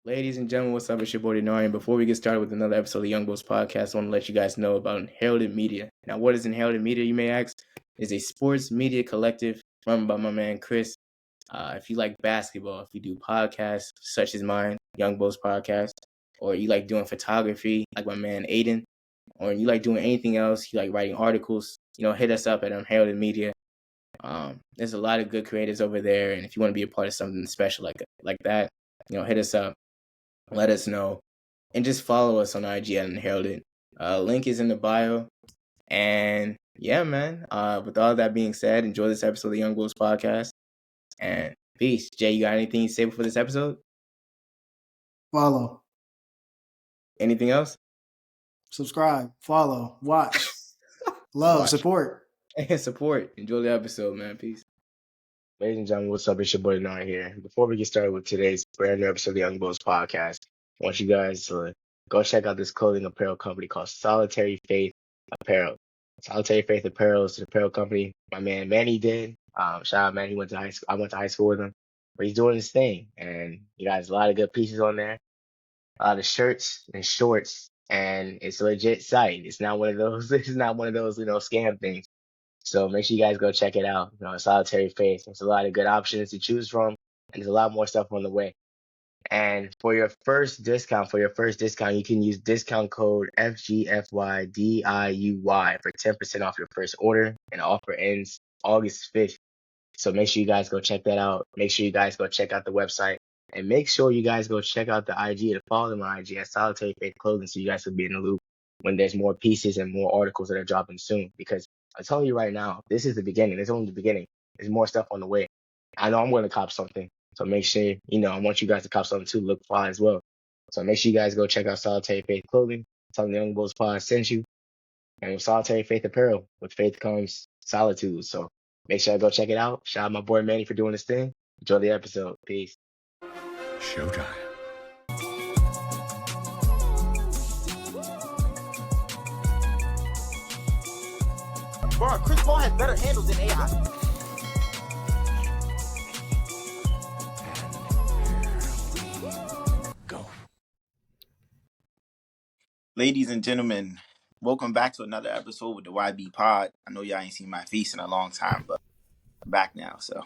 Ladies and gentlemen, what's up? It's your boy Denari. And before we get started with another episode of the Young Bulls Podcast, I want to let you guys know about Inherited Media. Now, what is Inherited Media, you may ask? It's a sports media collective run by my man Chris. If you like basketball, if you do podcasts such as mine, Young Bulls Podcast, or you like doing photography like my man Aiden, or you like doing anything else, you like writing articles, hit us up at Inherited Media. There's a lot of good creators over there, and if you want to be a part of something special like that, hit us up. Let us know, and just follow us on IG at Inherited. Link is in the bio. And yeah, man. With all that being said, enjoy this episode of the Young Bulls Podcast. And peace. Jay, you got anything to say before this episode? Follow. Anything else? Subscribe. Follow. Watch. Love. Support. And support. Enjoy the episode, man. Peace. Ladies and gentlemen, what's up? It's your boy Nine here. Before we get started with today's brand new episode of the Young Bulls Podcast, I want you guys to go check out this clothing apparel company called Solitary Faith Apparel. Solitary Faith Apparel is an apparel company my man Manny did. Shout out, man. He went to high school. I went to high school with him, but he's doing his thing, and he got a lot of good pieces on there, a lot of shirts and shorts, and it's a legit site. It's not one of those. It's not one of those scam things. So make sure you guys go check it out. Solitary Faith. There's a lot of good options to choose from, and there's a lot more stuff on the way. And for your first discount, you can use discount code FGFYDIUY for 10% off your first order. And the offer ends August 5th. So make sure you guys go check that out. Make sure you guys go check out the website. And make sure you guys go check out the IG to follow them on IG at Solitary Faith Clothing so you guys will be in the loop when there's more pieces and more articles that are dropping soon. Because I'm telling you right now, this is the beginning. It's only the beginning. There's more stuff on the way. I know I'm going to cop something. So make sure, I want you guys to cop something too. Look fly as well. So make sure you guys go check out Solitary Faith Clothing. Tell them the Young Bulls Pod sent you. And with Solitary Faith Apparel, with faith comes solitude. So make sure I go check it out. Shout out my boy Manny for doing this thing. Enjoy the episode. Peace. Showtime. Bro, Chris Paul has better handles than AI. Go. Ladies and gentlemen, welcome back to another episode with the YB Pod. I know y'all ain't seen my face in a long time, but I'm back now, so.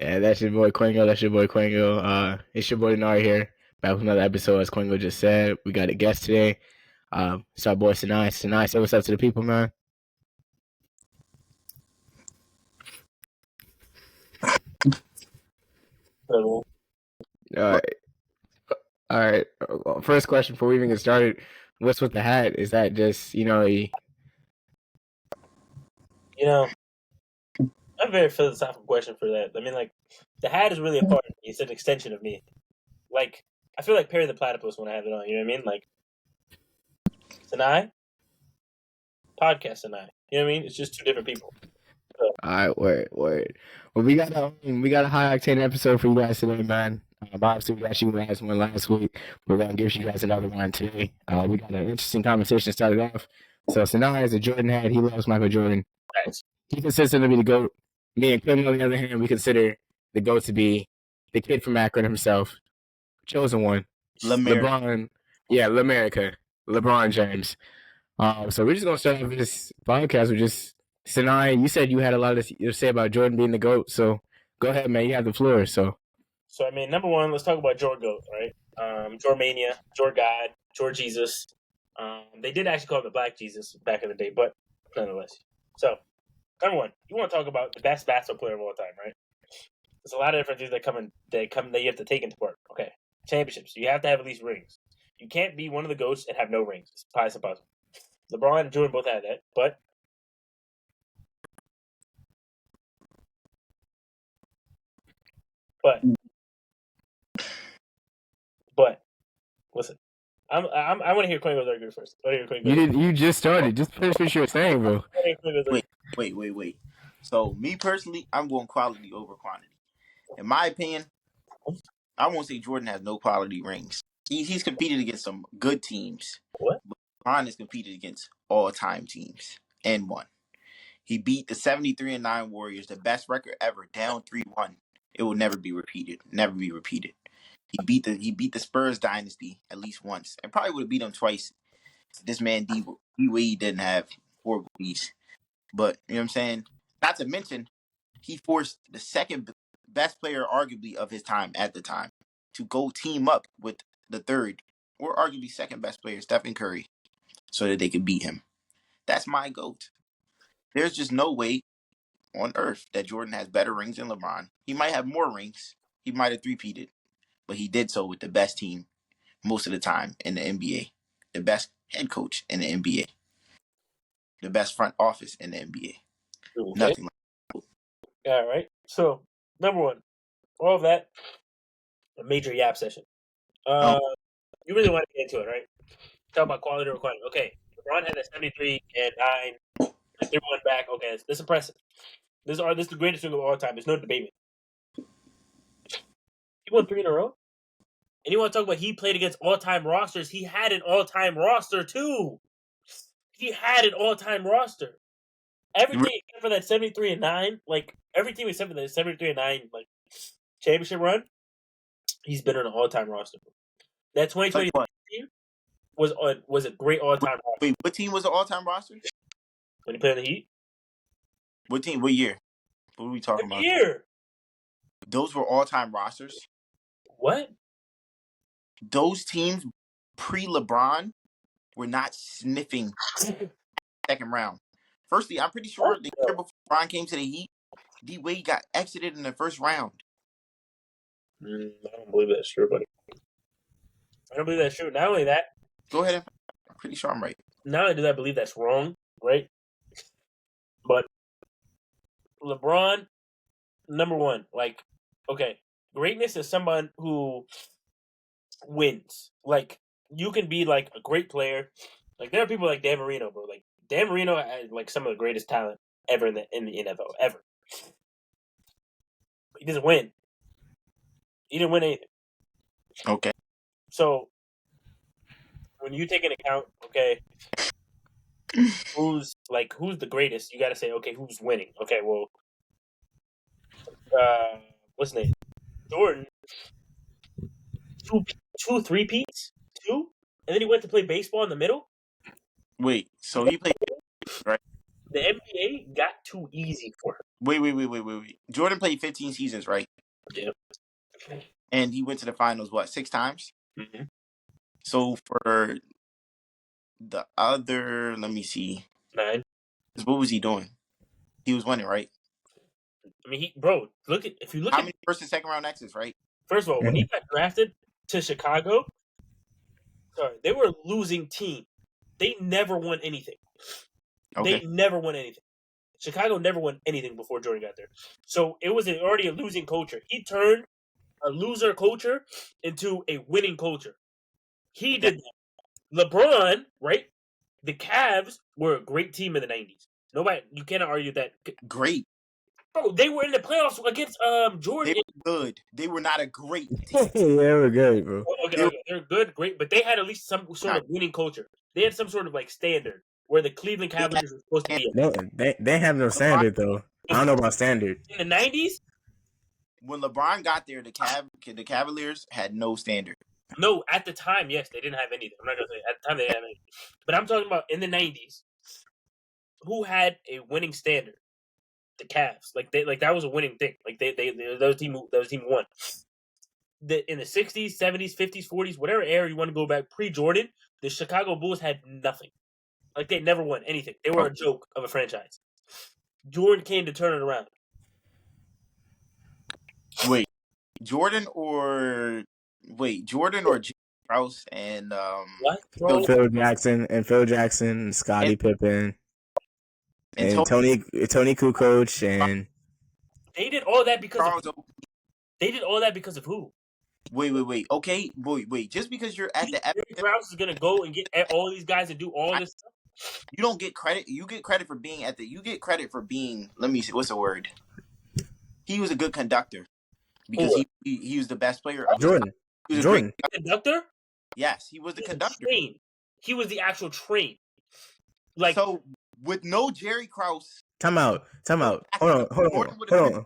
Yeah, that's your boy Kwengo. It's your boy Denari here. Back with another episode, as Kwengo just said. We got a guest today. It's our boy Senai. Senai, say what's up to the people, man. All right. First question before we even get started. What's with the hat? Is that just, I'm a very philosophical question for that. I mean, the hat is really a part of me. It's an extension of me. I feel like Perry the Platypus when I have it on. You know what I mean? Senai, podcast Senai. You know what I mean? It's just two different people. So. All right, word. Well, we got a high octane episode for you guys today, man. Obviously, we got you guys one last week. We're gonna give you guys another one today. We got an interesting conversation started off. So Senai is a Jordan head. He loves Michael Jordan. Nice. He considers him to be the GOAT. Me and Kwengo, on the other hand, we consider the GOAT to be the kid from Akron himself, chosen one, LeBron. Yeah, LeBron James. So we're just gonna start off with this podcast with just Senai. You said you had a lot to say about Jordan being the GOAT. So go ahead, man. You have the floor. So I mean, number one, let's talk about Jordan GOAT, right? Jormania, Jordan God, Jordan Jesus. They did actually call him the Black Jesus back in the day, but nonetheless. So, number one, you want to talk about the best basketball player of all time, right? There's a lot of different things that you have to take into part. Okay, championships. You have to have at least rings. You can't be one of the GOATs and have no rings. It's impossible. LeBron and Jordan both had that, but listen, I want to hear Kwengo's argument first. You just started. Just finish what you were saying, bro. Wait. So me personally, I'm going quality over quantity. In my opinion, I won't say Jordan has no quality rings. He's competed against some good teams. What? But LeBron has competed against all-time teams and won. He beat the 73-9 Warriors, the best record ever, down 3-1. It will never be repeated. He beat the Spurs dynasty at least once, and probably would have beat them twice. This man D Wade didn't have horrible knees, but you know what I'm saying. Not to mention, he forced the second best player, arguably of his time at the time, to go team up with the third or arguably second best player, Stephen Curry, so that they could beat him. That's my GOAT. There's just no way on earth that Jordan has better rings than LeBron. He might have more rings. He might have three-peated, but he did so with the best team most of the time in the NBA, the best head coach in the NBA, the best front office in the NBA. Okay. Nothing like All right. So, number one, all of that, a major yap session. You really want to get into it, right? Talk about quality over quantity. Okay, LeBron had a 73 and 9, and 3-1 back. Okay, this is impressive. This is the greatest ring of all time. There's no debate. He won 3 in a row. And you want to talk about he played against all-time rosters? He had an all-time roster too. He had an all-time roster. Everything except for that 73 and 9, like everything except for that 73 and 9, like championship run, he's been on an all-time roster. That 2020 team was a great all-time roster. Wait, what team was the all-time roster? When he played in the Heat? What team? What year? What are we talking about? Year. Those were all-time rosters. What? Those teams pre-LeBron were not sniffing second round. Firstly, I'm pretty sure the year before LeBron came to the Heat, D Wade got exited in the first round. I don't believe that's true, buddy. I don't believe that's true. Not only that, Go ahead. I'm pretty sure I'm right. not only do I believe that's wrong, right? But LeBron, number one, like, okay, greatness is someone who wins. Like, you can be like a great player. Like, there are people like Dan Marino, bro. Like, Dan Marino has like some of the greatest talent ever in the NFL, ever. He doesn't win. He didn't win anything. Okay. So when you take into account, okay, who's the greatest, you got to say, okay, who's winning? Okay, well, what's his name? Jordan, two three-peats, and then he went to play baseball in the middle. Wait, so he played, right? The NBA got too easy for him. Wait. Jordan played 15 seasons, right? Yeah. And he went to the finals, 6 times? Mm-hmm. So for the other, let me see. 9. What was he doing? He was winning, right? I mean, if you look How at many first and second round exits, right? first of all, when he got drafted to Chicago, they were a losing team. They never won anything. Okay. They never won anything. Chicago never won anything before Jordan got there. So it was already a losing culture. He turned a loser culture into a winning culture. He did that. LeBron, right? The Cavs were a great team in the 90s. You cannot argue that. Great. Bro, they were in the playoffs against Jordan. They were good. They were not a great team. They were good, bro. Okay, they're good, great, but they had at least some sort of winning culture. They had some sort of like standard where the Cleveland Cavaliers were supposed to be. They have no standard though. I don't know about standard. In the 90s, when LeBron got there, the Cavaliers had no standard. No, at the time, yes, they didn't have anything. I'm not gonna say at the time they didn't have anything, but I'm talking about in the 90s. Who had a winning standard? The Cavs. That was a winning thing. Like that was team won. In the 60s, 70s, 50s, 40s, whatever era you want to go back pre-Jordan, the Chicago Bulls had nothing. Like they never won anything. They were a joke of a franchise. Jordan came to turn it around. Wait, Jordan or Jerry Krause and What? Bro? Phil Jackson and Scottie Pippen and Tony Kukoc and They did all that because Charles. They did all that because of who? Wait. Okay, wait. Just because you're at the Jerry Krause is gonna go and get all these guys and do all this stuff. You don't get credit. You get credit for being You get credit for being. Let me see. What's the word? He was a good conductor because he was the best player. Jordan. He was Jordan. a great Conductor? Yes, he was the conductor. He was the actual train. So with no Jerry Krause. Time out. Hold on.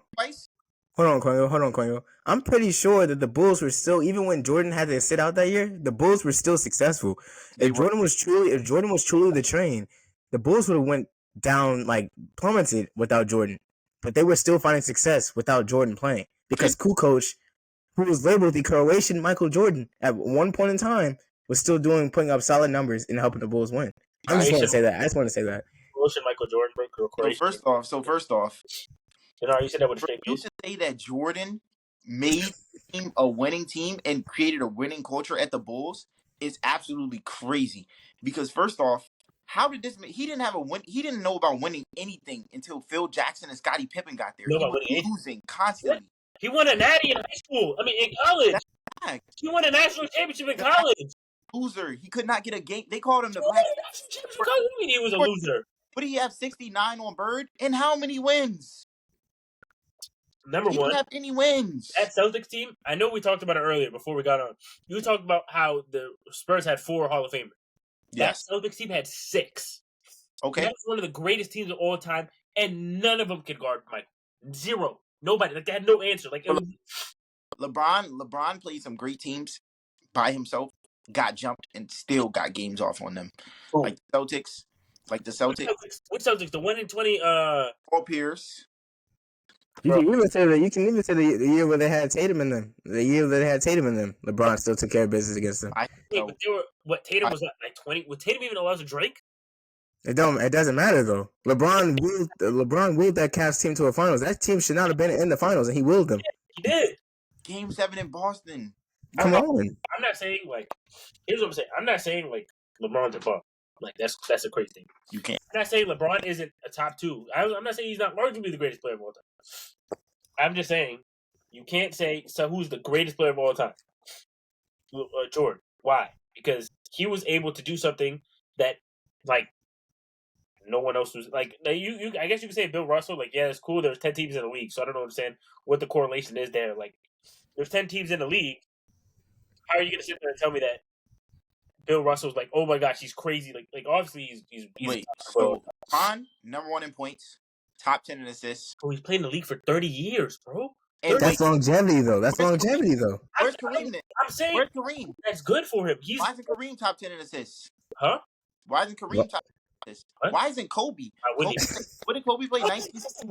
Hold on, Kwengo. I'm pretty sure that the Bulls were still, even when Jordan had to sit out that year, the Bulls were still successful. If Jordan was truly the train, the Bulls would have went down, like, plummeted without Jordan. But they were still finding success without Jordan playing because Kukoc, who was labeled the Croatian Michael Jordan at one point in time, was still putting up solid numbers and helping the Bulls win. I just want to say that. Croatian Michael Jordan, bro. So first off, you said that with a straight you face. to say that Jordan made the team a winning team and created a winning culture at the Bulls is absolutely crazy. Because first off, how did this? He didn't have a win. He didn't know about winning anything until Phil Jackson and Scottie Pippen got there. He was losing constantly. He won a natty in high school. I mean, in college. He won a national championship in college. Loser. He could not get a game. They called him the black. What do you mean he was a loser? What did he have? 69 on Bird, and how many wins? Number he one, didn't have any wins. That Celtics team, I know we talked about it earlier before we got on. You talked about how the Spurs had 4 Hall of Famers. Yes. That Celtics team had 6. Okay. That was one of the greatest teams of all time, and none of them could guard Michael. 0. Nobody. Like, they had no answer. Like, LeBron played some great teams by himself, got jumped, and still got games off on them. Oh. Like the Celtics. Which Celtics? The 1 in 20. Paul Pierce. You can even say the year where they had Tatum in them. The year that they had Tatum in them, LeBron still took care of business against them. But Tatum was like 20. Was Tatum even allowed to drink? It doesn't matter though. LeBron willed that Cavs team to a finals. That team should not have been in the finals, and he willed them. Yeah, he did. Game 7 in Boston. Come on. I'm not saying like. Here's what I'm saying. I'm not saying like LeBron's a fuck. Like that's a crazy thing. You can't. I'm not saying LeBron isn't a top 2. I'm not saying he's not arguably the greatest player of all time. I'm just saying you can't say who's the greatest player of all time. Jordan. Why? Because he was able to do something that like no one else was like. You I guess you could say Bill Russell. Like, yeah, it's cool. There's 10 teams in the league, so I don't understand what the correlation is there. Like, there's 10 teams in the league. How are you going to sit there and tell me that Bill Russell's like, oh my gosh, he's crazy. Like obviously he's wait. So LeBron, number 1 in points, top 10 in assists. Oh, he's played in the league for 30 years, bro. That's longevity though. Where's Kareem then? I'm saying where's Kareem? That's good for him. Why isn't Kareem top 10 in assists? Huh? Why isn't Kareem top 10 in assists? What? Why isn't Kobe? What did Kobe play? 19 seasons?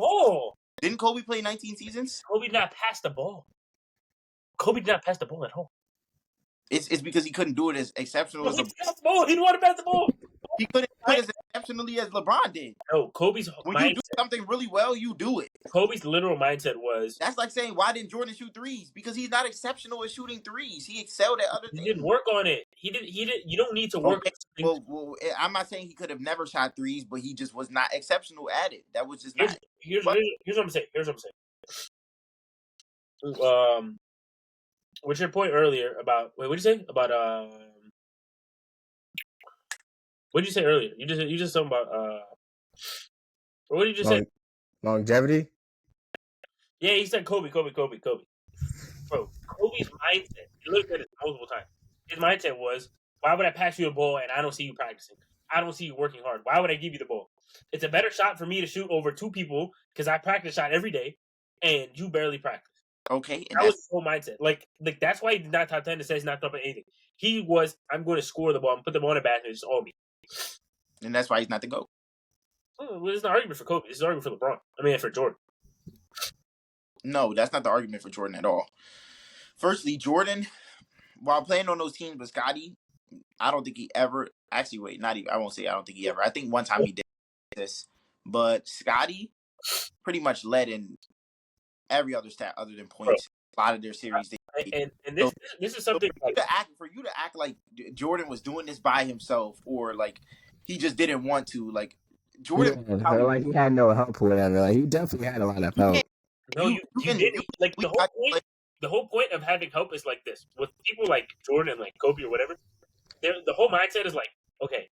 Didn't Kobe play 19 seasons? Kobe did not pass the ball. Kobe did not pass the ball at all. It's because he couldn't do it as exceptional as He didn't want to pass the ball. He couldn't do it as exceptionally as LeBron did. No, Kobe's when mindset, you do something really well, you do it. Kobe's literal mindset was that's like saying why didn't Jordan shoot threes? Because he's not exceptional at shooting threes. He excelled at other things. He didn't work on it. He didn't. You don't need to work. Okay. Well, I'm not saying he could have never shot threes, but he just was not exceptional at it. That was just not. Here's what I'm saying. What's your point earlier about? Wait, what did you say about? What did you say earlier? You just talking about. What did you just say? Longevity. Yeah, he said Kobe. Bro, Kobe's mindset. You looked at it multiple times. His mindset was, why would I pass you the ball and I don't see you practicing? I don't see you working hard. Why would I give you the ball? It's a better shot for me to shoot over 2 people because I practice shot every day and you barely practice. Okay, that was his whole mindset. Like that's why he did not top 10 to say he's not top anything. He was, I'm going to score the ball and put the ball in the basket. It's all me. And that's why he's not the GOAT. Well, it's an argument for Kobe. It's an argument for LeBron. I mean, for Jordan. No, that's not the argument for Jordan at all. Firstly, Jordan, while playing on those teams with Scottie, I don't think he ever actually wait, not even I won't say I don't think he ever. I think one time he did this. But Scottie pretty much led in every other stat other than points. A lot of their series. And this is something for you to act like Jordan was doing this by himself or like he just didn't want to. Like Jordan, like he had no help or whatever. Like he definitely had a lot of help. No, you didn't. Like the whole point of having help is like this. With people like Jordan and like Kobe or whatever, the whole mindset is like, okay,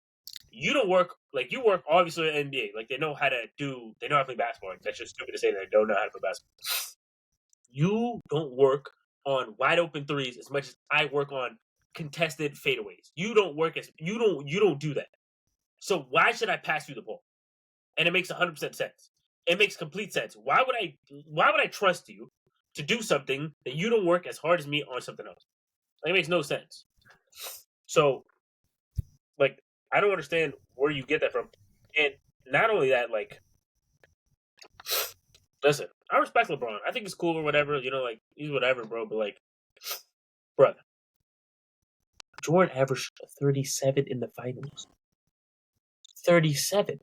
you don't work like you work obviously in the NBA. Like they know how to play basketball. Like, that's just stupid to say that they don't know how to play basketball. You don't work on wide open threes as much as I work on contested fadeaways. You don't do that. So why should I pass you the ball? And it makes 100% sense. It makes complete sense. Why would I trust you to do something that you don't work as hard as me on something else. Like, it makes no sense. So, like, I don't understand where you get that from. And not only that, like, listen, I respect LeBron. I think it's cool or whatever. You know, like, he's whatever, bro. But, like, brother, Jordan averaged 37 in the finals. 37.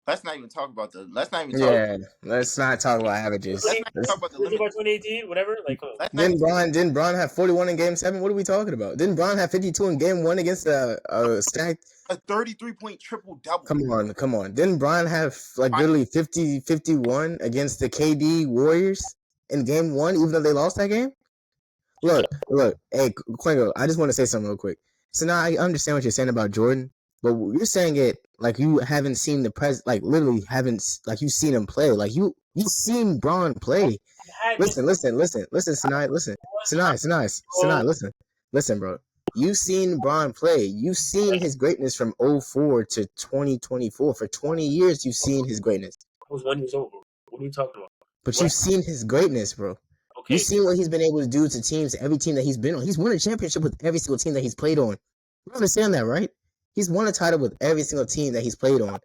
Let's not even talk about let's not even let's not talk about averages. Let's not talk about the limit. About 2018, whatever. Like, Didn't Bron have 41 in Game 7? What are we talking about? Didn't Bron have 52 in Game 1 against a stacked? A 33-point triple-double. Come on. Didn't Bron have like literally 50-51 against the KD Warriors in Game 1, even though they lost that game? Look. Hey, Kwengo, I just want to say something real quick. So now I understand what you're saying about Jordan, but you're saying it like you haven't seen like literally haven't, like you've seen him play. Like you've seen Bron play. Listen, Senai, listen, bro. You've seen Bron play. You've seen his greatness from 04 to 2024. For 20 years, you've seen his greatness. I was 1 year old. What are you talking about? But you've seen his greatness, bro. Okay. You've seen what he's been able to do to teams, every team that he's been on. He's won a championship with every single team that he's played on. You understand that, right? He's won a title with every single team that he's played on.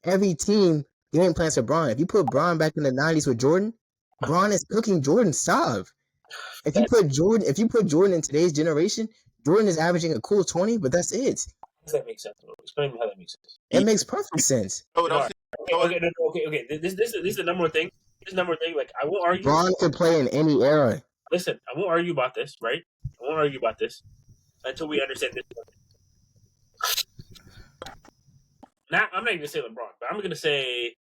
Every team game plans for Bron. If you put Bron back in the 90s with Jordan, Bron is cooking Jordan stop. If you put Jordan in today's generation, Jordan is averaging a cool 20, but that's it. How does that make sense? Explain how that makes sense. It makes perfect sense. Okay. This is the number one thing. This number one thing. Like, I won't argue. Bron could play in any era. Listen, I won't argue about this, right? I won't argue about this until we understand this. Now, I'm not even gonna say LeBron, but I'm gonna say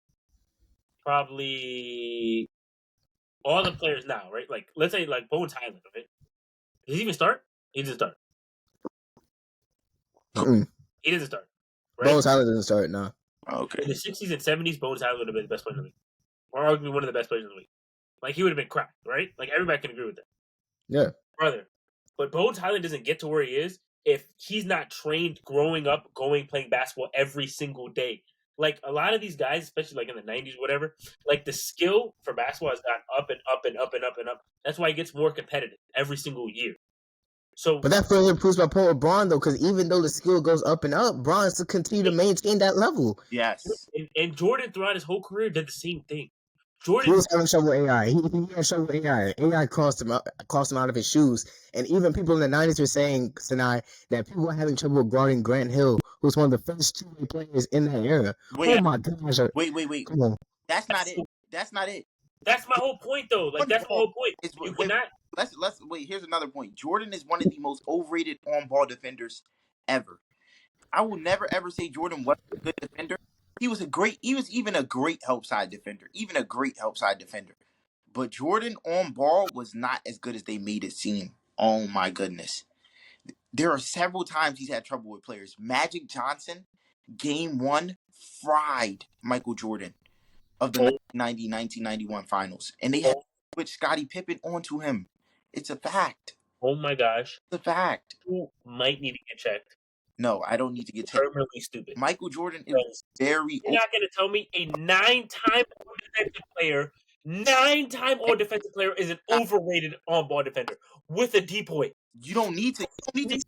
probably all the players now, right? Like, let's say like Bones Highland, right? Does he even start? He doesn't start. He doesn't start. Right? Bones Highland doesn't start, no. Okay. In the 60s and 70s, Bones Highland would have been the best player in the league. Or arguably one of the best players in the league. Like, he would have been cracked, right? Like, everybody can agree with that. Yeah. Brother. But Bones Highland doesn't get to where he is if he's not trained growing up, playing basketball every single day. Like, a lot of these guys, especially like in the 90s, whatever, like the skill for basketball has gone up and up and up and up and up. That's why it gets more competitive every single year. So, but that further proves my point with Bron, though, because even though the skill goes up and up, Bron still continue to maintain that level. Yes. And Jordan, throughout his whole career, did the same thing. Jordan he was having trouble with AI. He had trouble with AI. AI crossed him out of his shoes. And even people in the 90s were saying, Senai, that people were having trouble guarding Grant Hill, who was one of the first two-way players in that era. Wait, oh my gosh! Wait. Come on. That's not it. That's my whole point, though. Like, that's my whole point. You cannot. Let's wait. Here's another point. Jordan is one of the most overrated on-ball defenders ever. I will never ever say Jordan wasn't a good defender. He was even a great help side defender. But Jordan on ball was not as good as they made it seem. Oh my goodness. There are several times he's had trouble with players. Magic Johnson, Game 1, fried Michael Jordan of the 1990-1991 finals. And they had to switch Scottie Pippen onto him. It's a fact. Oh my gosh. It's a fact. You might need to get checked. No, I don't need to get checked. Permanently stupid. Michael Jordan is very... You're not going to tell me a 9-time all-defensive player, 9-time all-defensive player is an overrated on-ball defender with a depoy. You don't need to be an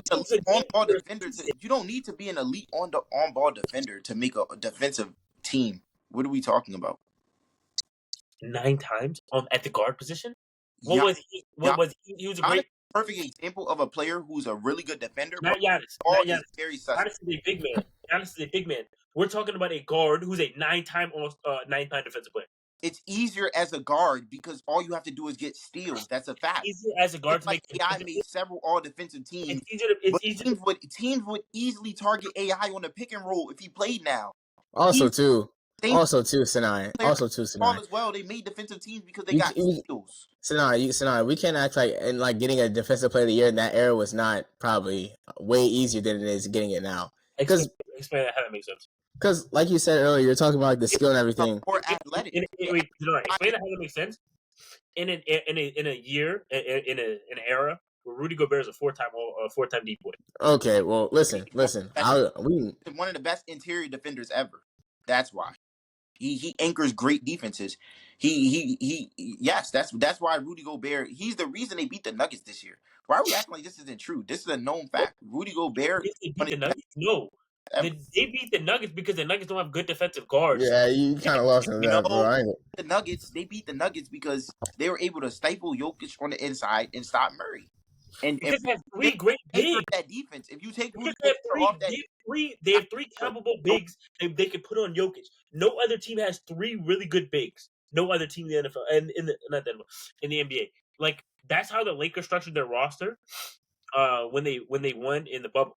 on-ball defender. You don't need to be an elite on-ball defender to make a defensive team. What are we talking about? 9 times at the guard position? He was a great... Perfect example of a player who's a really good defender. Not Giannis. Giannis is a big man. We're talking about a guard who's a 9-time defensive player. It's easier as a guard because all you have to do is get steals. That's a fact. Easier as a guard to make AI made several all-defensive teams. Teams would easily target AI on the pick and roll if he played now. Also too, Senai. As well, they made defensive teams because they got steals. Senai, we can't act like getting a defensive player of the year in that era was not probably way easier than it is getting it now. Explain how that makes sense. Because, like you said earlier, you're talking about the skill and everything. Or athletic. Explain how that makes sense. In an era where Rudy Gobert is a 4-time depoy. Okay, well, listen. One of the best interior defenders ever. That's why. He anchors great defenses. Yes, that's why Rudy Gobert. He's the reason they beat the Nuggets this year. Why are we acting like this isn't true? This is a known fact. Rudy Gobert. Did they beat the Nuggets? No. They beat the Nuggets because the Nuggets don't have good defensive guards. Yeah, you kind of lost in that, bro. I ain't... The Nuggets. They beat the Nuggets because they were able to stifle Jokic on the inside and stop Murray. And because they have three great bigs. That defense. If you take Rudy they have three capable bigs they could put on Jokic. No other team has three really good bigs. No other team in the NFL and in the NBA. Like that's how the Lakers structured their roster. When they won in the bubble.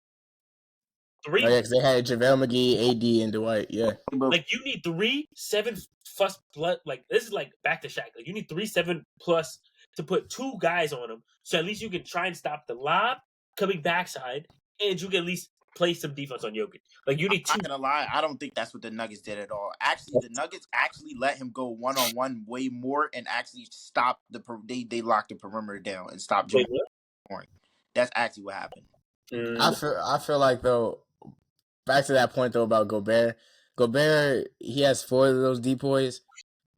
Three. Oh, yeah, because they had JaVale McGee, AD, and Dwight. Yeah. Like you need 3 7 plus. Like this is like back to Shaq. Like you need 3 7 plus to put 2 guys on them, so at least you can try and stop the lob coming backside, and you can at least play some defense on Jokic. Like you need 2. I'm not gonna lie, I don't think that's what the Nuggets did at all. Actually, the Nuggets actually let him go 1-on-1 way more, and actually stopped they locked the perimeter down and stopped Jokic scoring. That's actually what happened. I feel like though. Back to that point though about Gobert. Gobert, he has 4 of those depoys.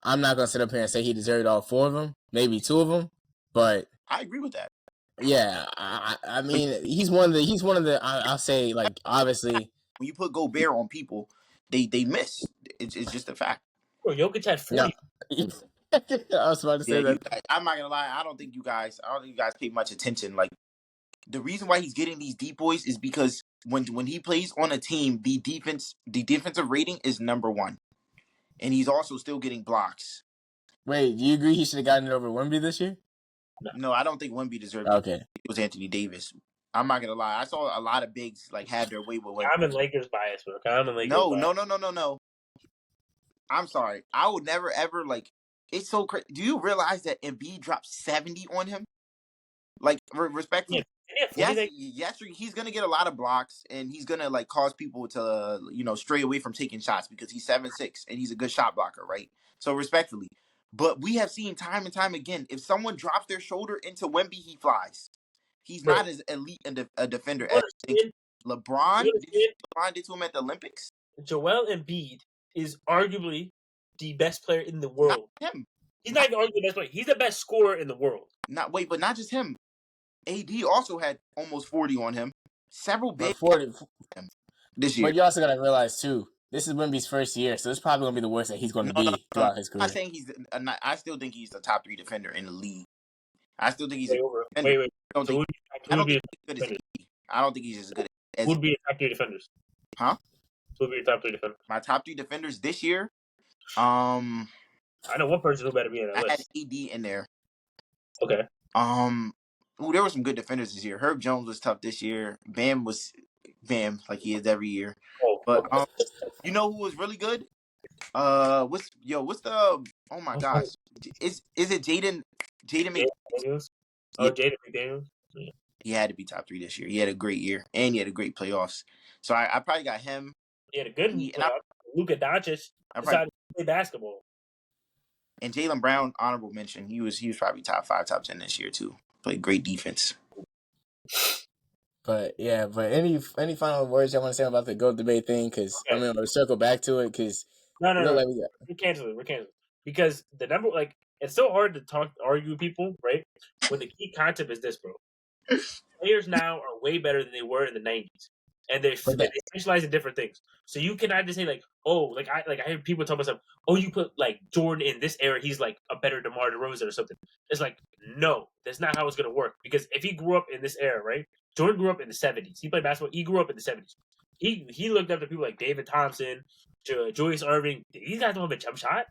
I'm not gonna sit up here and say he deserved all 4 of them, maybe 2 of them, but I agree with that. Yeah, I mean, he's one of the. I'll say, like, obviously, when you put Gobert on people, they miss. It's just a fact. Bro, Jokic had 40. No. I was about to say that. I'm not gonna lie. I don't think you guys pay much attention. Like the reason why he's getting these depoys is because when he plays on a team, the defensive rating is number 1, and he's also still getting blocks. Wait, do you agree he should have gotten it over Wemby this year? No, I don't think Wemby deserved it. Okay, it was Anthony Davis. I'm not gonna lie. I saw a lot of bigs like have their way with Wemby. I'm in Lakers bias, bro. No. I'm sorry. I would never ever like. It's so crazy. Do you realize that Embiid dropped 70 on him? Like respectfully. Yeah, yes, he's gonna get a lot of blocks, and he's gonna like cause people to stray away from taking shots because he's 7'6" and he's a good shot blocker, right? So respectfully, but we have seen time and time again, if someone drops their shoulder into Wemby, he flies. He's not as elite a defender as LeBron. LeBron did to him at the Olympics. Joel Embiid is arguably the best player in the world. Not him. He's not even arguably the best player. He's the best scorer in the world. But not just him. AD also had almost 40 on him. Several big 40 this year. But you also gotta realize too, this is Wemby's first year, so it's probably gonna be the worst that he's gonna be throughout his career. I'm not saying I still think he's the top 3 defender in the league. I still think he's wait. I don't think he's as good as. Who would be your top 3 defenders? Huh? Who would be your top 3 defenders? My top 3 defenders this year. I know one person who better be in that list. I had AD in there. Okay. There were some good defenders this year. Herb Jones was tough this year. Bam like he is every year. But you know who was really good? What's the? Oh my gosh, is it Jaden McDaniels? Oh, Jaden McDaniels. Yeah. He had to be top 3 this year. He had a great year, and he had a great playoffs. So I probably got him. He had a good. Luka Doncic decided to play basketball. And Jaylen Brown, honorable mention. He was probably top 5, top 10 this year too. Played great defense. But yeah, any final words y'all want to say about the GOAT debate thing? Because I'm gonna circle back to it. Because no, we're canceling. Because the number it's so hard to argue with people, right? When the key concept is this, bro. Players now are way better than they were in the 90s, and they specialize in different things. So you cannot just say I hear people talk about something. Oh, you put like Jordan in this era, he's like a better DeMar DeRozan or something. It's like no, that's not how it's gonna work. Because if he grew up in this era, right? Jordan grew up in the 70s. He played basketball. He grew up in the 70s. He looked up to people like David Thompson, Julius Erving. These guys don't have a jump shot.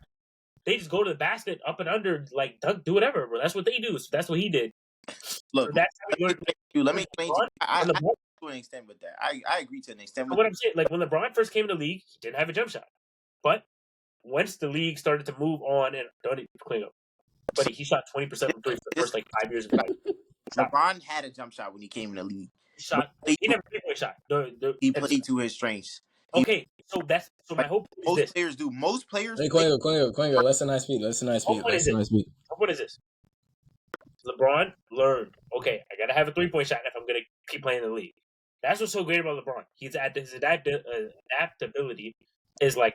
They just go to the basket, up and under, like dunk, do whatever, bro. That's what they do. So that's what he did. Look, so that's how let me explain. I to an extent with that. I agree to an extent. With what I'm saying, like when LeBron first came in the league, he didn't have a jump shot. But once the league started to move on, and don't even clean up, but he shot 20% from three for the first 5 years of his life. LeBron had a jump shot when he came in the league. He never played a shot. He played to his strengths. Okay, so my hope is most this. Players do. Most players. Hey, Kwengo, let's not speak. What is this? LeBron learned. Okay, I gotta have a 3-point shot if I'm gonna keep playing in the league. That's what's so great about LeBron. His adaptability is like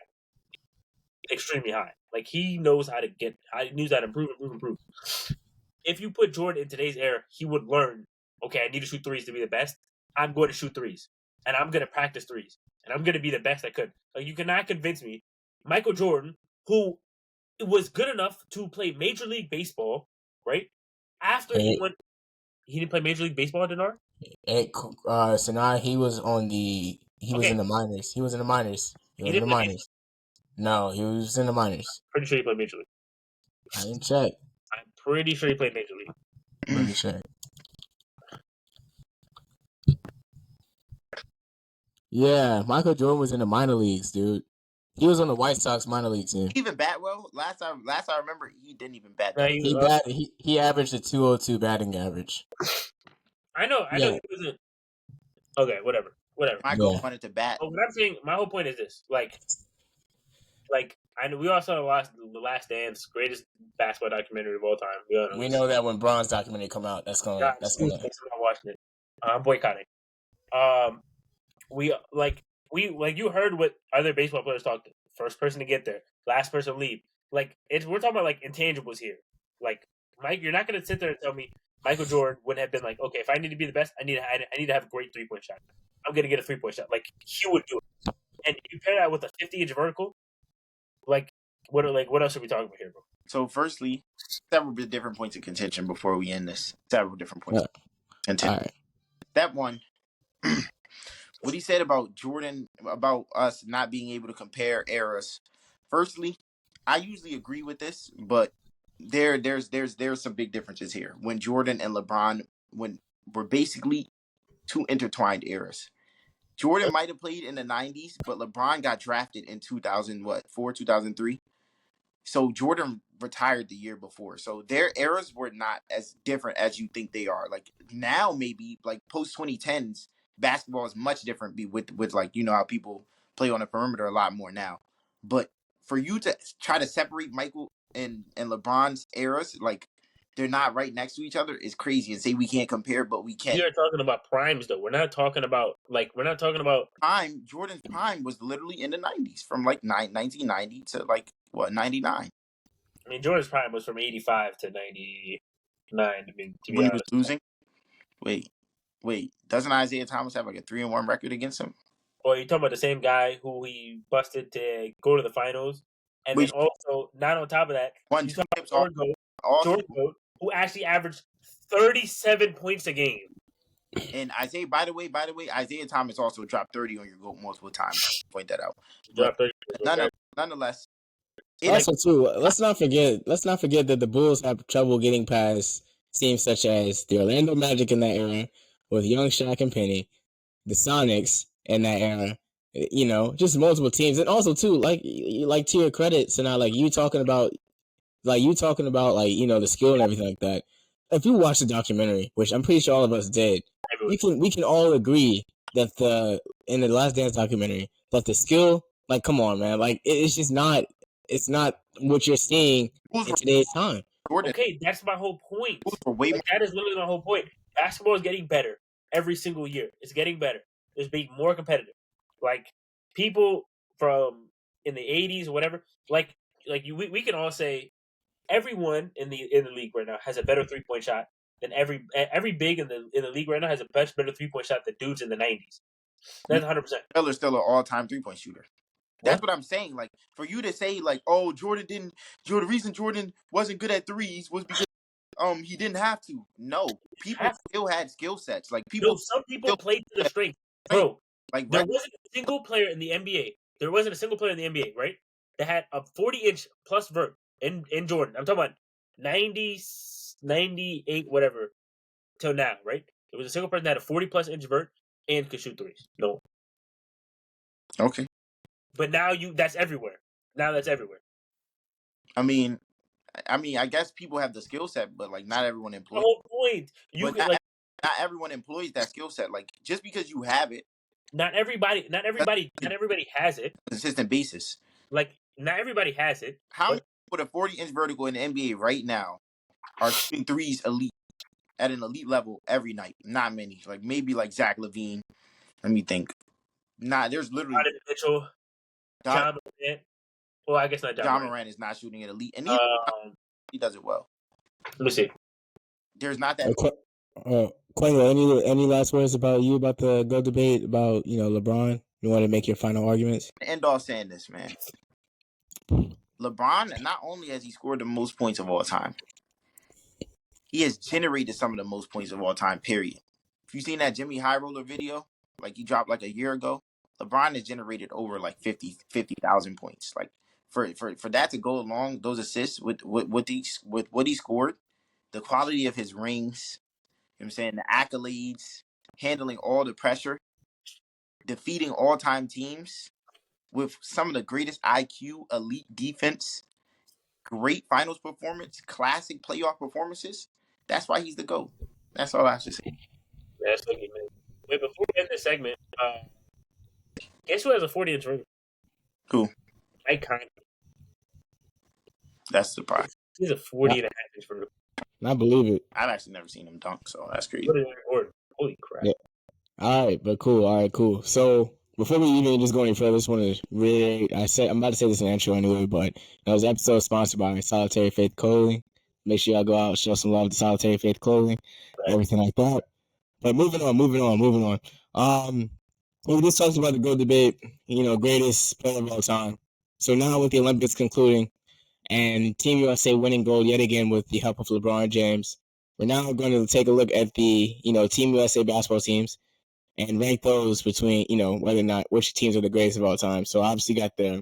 extremely high. Like he knows how to improve. If you put Jordan in today's era, he would learn. Okay, I need to shoot threes to be the best. I'm going to shoot threes, and I'm going to practice threes, and I'm going to be the best I could. Like you cannot convince me, Michael Jordan, who was good enough to play Major League Baseball, right? After he didn't play Major League Baseball, Dinar? Senai, he was in the minors. He was in the minors. He didn't play Major League. No, he was in the minors. Pretty sure he played Major League. I didn't check. I'm pretty sure he played Major League. Let me check. Yeah, Michael Jordan was in the minor leagues, dude. He was on the White Sox minor league team. Even bat well. Last I remember, he didn't even bat. No, He averaged a 202 batting average. I know he wasn't. Okay, whatever. Michael wanted to bat. But what I'm saying, my whole point is this: like I know we all saw the Last Dance, greatest basketball documentary of all time. We know that when Bron's documentary come out, that's gonna. I'm not watching it. I'm boycotting. You heard what other baseball players talked. First person to get there, last person to leave. Like we're talking about like intangibles here. Like Mike, you're not gonna sit there and tell me Michael Jordan would have been like, okay, if I need to be the best, I need to have a great 3-point shot. I'm gonna get a 3-point shot. Like he would do it. And you pair that with a 50-inch vertical. Like what else are we talking about here, bro? So, firstly, several different points of contention before we end this. Several different points of contention. Right. That one, what he said about Jordan, about us not being able to compare eras. Firstly, I usually agree with this, but there's some big differences here. When Jordan and LeBron were basically two intertwined eras. Jordan might have played in the 90s, but LeBron got drafted in 2004, 2003. So Jordan retired the year before. So their eras were not as different as you think they are. Like now, maybe like post 2010s, basketball is much different with like, you know, how people play on the perimeter a lot more now. But for you to try to separate Michael and LeBron's eras, like they're not right next to each other, is crazy, and say we can't compare, but we can. You're talking about primes though. We're not talking about prime. Jordan's prime was literally in the 90s, from like 1990 to like 99. I mean, Jordan's prime was from 85 to 99. I mean, to be when honest, he was losing. Wait, doesn't Isaiah Thomas have like a 3-1 record against him? Well, you're talking about the same guy who he busted to go to the finals, and then also not on top of that, won 2 tips Jordan Goat, who actually averaged 37 points a game. And Isaiah, by the way, Isaiah Thomas also dropped 30 on your GOAT multiple times. Point that out. Dropped 30. Nonetheless, also too, let's not forget that the Bulls have trouble getting past teams such as the Orlando Magic in that era with young Shaq and Penny, the Sonics in that era. You know, just multiple teams, and also too, like to your credit, so now like you talking about like you know the skill and everything like that. If you watch the documentary, which I'm pretty sure all of us did, we can all agree that in the Last Dance documentary that the skill, like, come on, man, like it's not what you're seeing in today's time. Okay, that's my whole point. That is literally my whole point. Basketball is getting better every single year. It's getting better. It's being more competitive. Like people from in the 80s or whatever, we can all say everyone in the league right now has a better 3-point shot than every big in the league right now has a much better 3-point shot than dudes in the 90s. That's 100%. Miller's still an all-time 3-point shooter. That's what I'm saying. Like for you to say like, oh, the reason Jordan wasn't good at threes was because he didn't have to. No, people still had skill sets. Like some people played to the strength, bro. Like there wasn't a single player in the NBA. There wasn't a single player in the NBA, right, that had a 40-inch plus vert in Jordan. I'm talking about 90, 98, whatever, till now, right? There was a single person that had a 40-plus inch vert and could shoot threes. No. Okay. But now that's everywhere. I mean, I guess people have the skill set, but like not everyone employs. The whole point. Not everyone employs that skill set. Like just because you have it. Not everybody has it. Consistent basis. Like not everybody has it. How many with a 40-inch vertical in the NBA right now are shooting threes at an elite level every night? Not many. Like maybe like Zach LaVine. Let me think. Nah, there's literally Donovan Mitchell, John Morant, Well, I guess not John Morant. Morant is not shooting at elite, and he does it well. Let me see. There's not that. Kwengo, any last words about the GOAT debate about LeBron? You want to make your final arguments? End all saying this, man. LeBron, not only has he scored the most points of all time, he has generated some of the most points of all time, period. If you've seen that Jimmy High Roller video, like he dropped like a year ago, LeBron has generated over like 50,000 points. Like for that to go along, those assists with what he scored, the quality of his rings, you know what I'm saying, the accolades, handling all the pressure, defeating all-time teams with some of the greatest IQ, elite defense, great finals performance, classic playoff performances. That's why he's the GOAT. That's all I have to say. That's looking, man. Wait, before we end this segment, guess who has a 40-inch ring? Who? Mike Conley. That's the surprise. He's a 40.5-inch ring. I believe it. I've actually never seen him dunk, so that's crazy. Holy crap. Yeah. All right, but cool. All right, cool. So before we even just go any further, I just want to reiterate. I'm about to say this in the intro anyway, but that was episode sponsored by Solitary Faith Clothing. Make sure y'all go out, show some love to Solitary Faith Clothing, everything like that. But moving on. We just talked about the GOAT debate, greatest player of all time. So now with the Olympics concluding and Team USA winning gold yet again with the help of LeBron James, we're now going to take a look at the, Team USA basketball teams and rank those between, whether or not which teams are the greatest of all time. So obviously you got the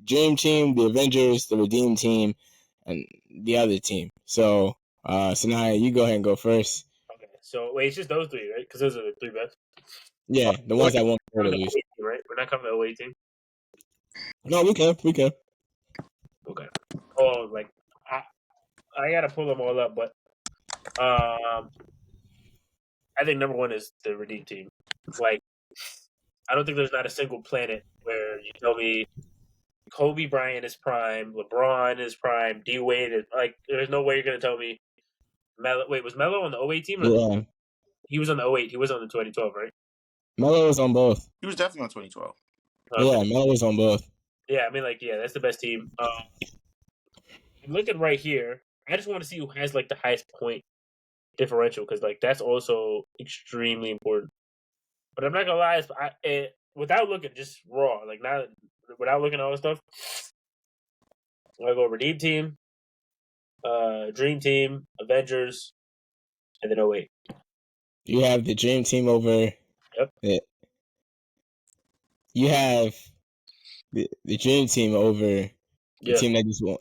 Dream Team, the Avengers, the Redeem Team, and the other team. So, Senai, you go ahead and go first. Okay, so wait, it's just those three, right? Because those are the three best. Yeah, the ones that won't We're at not least. right? We're not coming to 08 team. No, we can. Okay. Oh, like I gotta pull them all up, but I think number one is the Redeem Team. Like, I don't think there's not a single planet where you tell me Kobe Bryant is prime, LeBron is prime, D Wade is like. There's no way you're gonna tell me. Was Melo on the 08 team? Yeah. He was on the 08. He was on the 2012, right? Melo was on both. He was definitely on 2012. Okay. Yeah, Melo was on both. Yeah, I mean, that's the best team. I'm looking right here. I just want to see who has the highest point differential because that's also extremely important. But I'm not gonna lie, without looking, just raw, not without looking at all this stuff. I go Redeem Team, Dream Team, Avengers, and then 08. You have the Dream Team over. Yep. You have the Dream Team over the team that just won.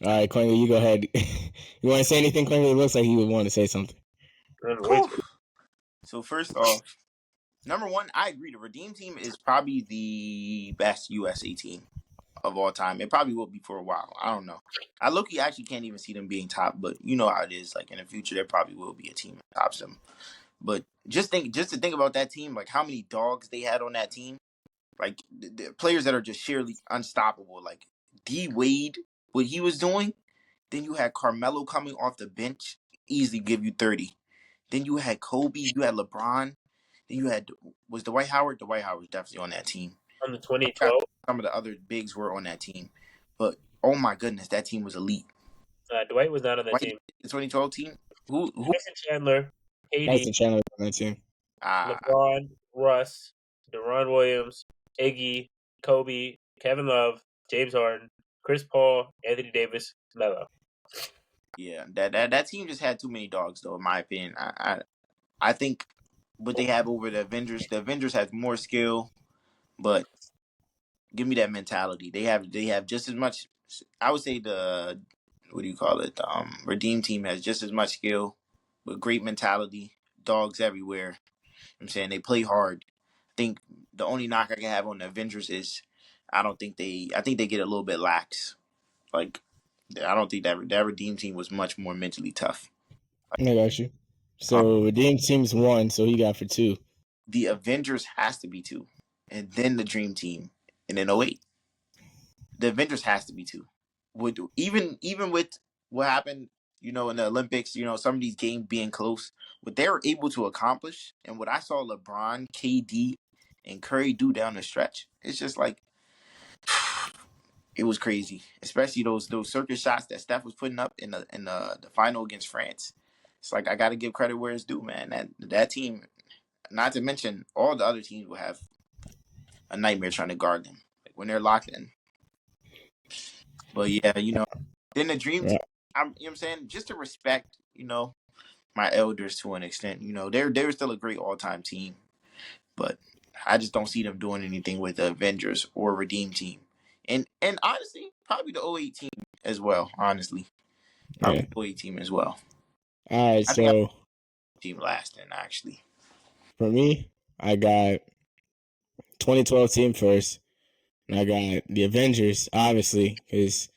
All right, Kwengo, you go ahead. You want to say anything, Kwengo? It looks like you would want to say something. So first off, number one, I agree. The Redeem Team is probably the best USA team of all time. It probably will be for a while. I don't know. I low-key actually can't even see them being top, but you know how it is. Like in the future, there probably will be a team that tops them. But just to think about that team, like how many dogs they had on that team, like the players that are just sheerly unstoppable. Like D Wade, what he was doing. Then you had Carmelo coming off the bench, easily give you 30. Then you had Kobe, you had LeBron. Then you had, was Dwight Howard? Dwight Howard was definitely on that team. On the 2012? Some of the other bigs were on that team. But, oh my goodness, that team was elite. Dwight was not on that team. The 2012 team? Who? Tyson Chandler, Tyson Chandler was on that team. LeBron, Russ, Deron Williams, Iggy, Kobe, Kevin Love, James Harden, Chris Paul, Anthony Davis, Melo. Yeah, that team just had too many dogs, though, in my opinion. I think what they have over the Avengers have more skill, but give me that mentality. They have just as much. I would say the Redeem Team has just as much skill, but great mentality. Dogs everywhere. I'm saying they play hard. I think the only knock I can have on the Avengers is I think they get a little bit lax. Like I don't think that Redeem Team was much more mentally tough. I got you. So Redeem Team's 1, so he got for 2. The Avengers has to be 2, and then the Dream Team, and then 08. The Avengers has to be 2. Even with what happened, in the Olympics, some of these games being close, what they were able to accomplish, and what I saw LeBron, KD, and Curry do down the stretch, it's just like it was crazy, especially those circus shots that Steph was putting up in the final against France. It's like I got to give credit where it's due, man. That team, not to mention all the other teams, will have a nightmare trying to guard them like when they're locked in. But yeah, then the dream team. You know what I'm saying, just to respect, my elders to an extent. They were still a great all time team, but I just don't see them doing anything with the Avengers or Redeem team. And honestly, probably the '08 team as well. Honestly, probably the '08 team as well. All right, so team last, and actually, for me, I got 2012 team first, and I got the Avengers, obviously, because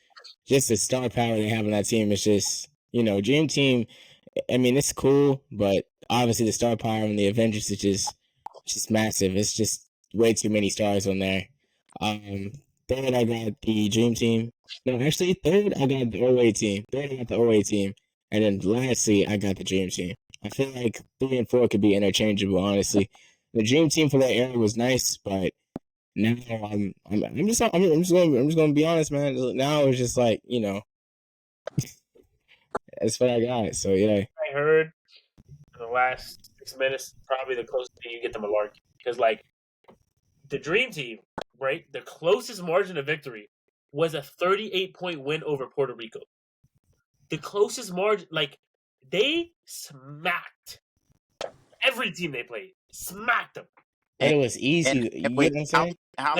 just the star power they have on that team is just, Dream Team. I mean, it's cool, but obviously the star power on the Avengers is just massive. It's just way too many stars on there. Third, I got the Dream Team. No, actually, third, I got the '08 team. Third, I got the '08 team. And then lastly, I got the Dream Team. I feel like 3 and 4 could be interchangeable, honestly. The Dream Team for that era was nice, but now I'm just gonna be honest, man. Now it's just like, that's what I got. So yeah. I heard in the last 6 minutes, probably the closest thing you get to malarkey. Because like the Dream Team, right? The closest margin of victory was a 38-point win over Puerto Rico. The closest margin, like they smacked every team they played. Smacked them. But it was easy. You wait, know what I'm saying? How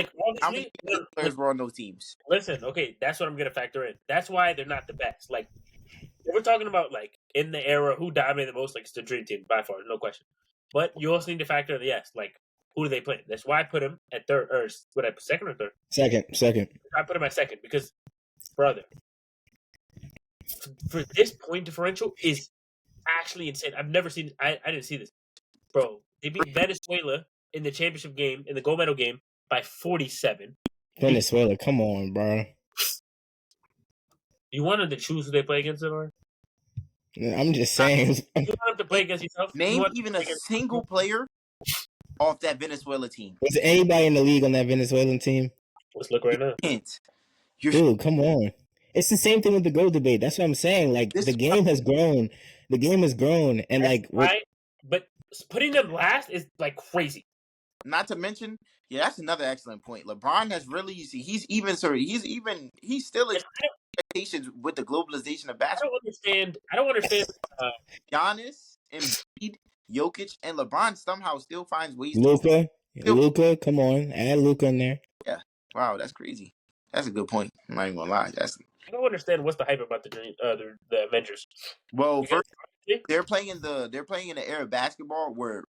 many players were on those teams? Listen, okay, that's what I'm gonna factor in. That's why they're not the best. Like, if we're talking about like in the era who dominated the most, like it's the Dream Team by far, no question. But you also need to factor in like who do they play? That's why I put him at third, or what I put second or third? Second. I put him at second because, brother, for this point differential is actually insane. I've never seen. I didn't see this, bro. They beat Venezuela in the championship game, in the gold medal game, by 47. Venezuela, come on, bro. You wanted to choose who they play against, or? I'm just saying. You want them to play against yourself? Name even a single player off that Venezuela team. Was there anybody in the league on that Venezuelan team? Let's look right now. Dude, come on. It's the same thing with the GOAT debate. That's what I'm saying. Like, the game has grown. The game has grown. And, right. But putting them last is, like, crazy. Not to mention, yeah, that's another excellent point. LeBron has really, he's still expectations with the globalization of basketball. I don't understand. Giannis, Embiid, Jokic, and LeBron somehow still finds ways. Luka, come on, add Luka in there. Yeah, wow, that's crazy. That's a good point. I'm not even gonna lie. I don't understand what's the hype about the Avengers. Well, first, they're playing in the era of basketball where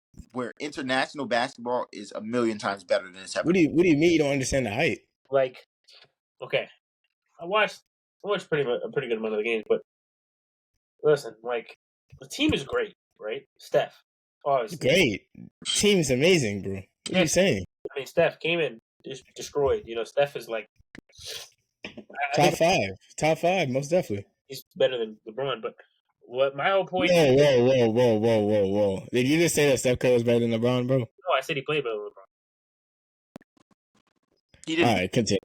international basketball is a million times better than it's ever. What do you mean you don't understand the hype? Like, okay, I watched a pretty good amount of the games, but listen, like the team is great, right? Steph, great. Team is amazing, bro. What are you saying? I mean, Steph came in, just destroyed. Steph is like top five, most definitely. He's better than LeBron, but what my whole point? Whoa! Did you just say that Steph Curry was better than LeBron, bro? No, I said he played better than LeBron. He didn't. All right, continue.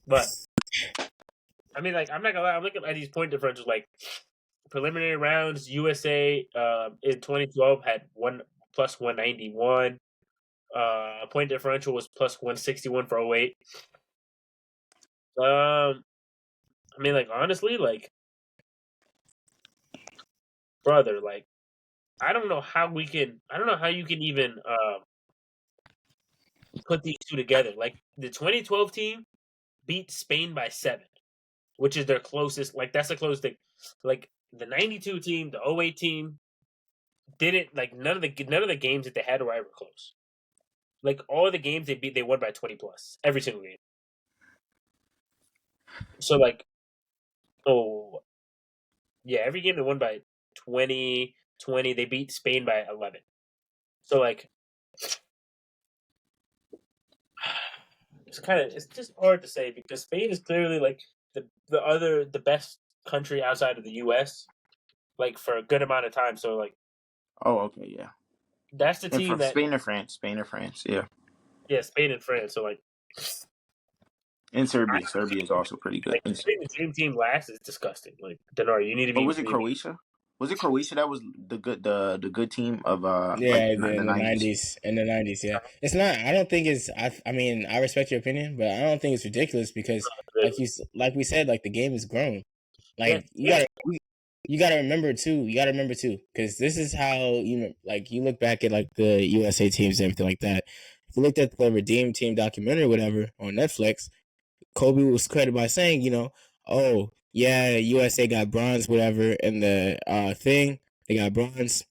But I mean, like, I'm not gonna lie. I'm looking at these point differentials, like preliminary rounds. USA in 2012 had plus 191. Point differential was plus 161 for 08. I mean, like, honestly, like, brother, like, I don't know how you can even put these two together. Like, the 2012 team beat Spain by 7, which is their closest. Like, that's the closest thing. Like, the 92 team, the 08 team didn't, like, none of the games that they had were ever close. Like, all the games they won by 20 plus every single game. So, like, every game they won by 20. They beat Spain by 11. So, like, it's just hard to say because Spain is clearly like the best country outside of the U.S. like for a good amount of time. So, like, oh, okay, yeah, that's the team that Spain or France, yeah. Yeah, Spain and France. So like, And Serbia. Serbia is also pretty good. putting the dream team last is disgusting. Like, Denari, you need to be. But was it Croatia? Was it Croatia that was the good team of Yeah, the in the 90s? '90s. Yeah, it's not. I don't think it's. I mean, I respect your opinion, but I don't think it's ridiculous because, like we said, like the game is grown. Like you gotta remember too. You gotta remember too, because this is how you look back at like the USA teams and everything like that. If you looked at the Redeem Team documentary, or whatever, on Netflix, Kobe was credited by saying, oh yeah, USA got bronze, whatever, in the thing. They got bronze.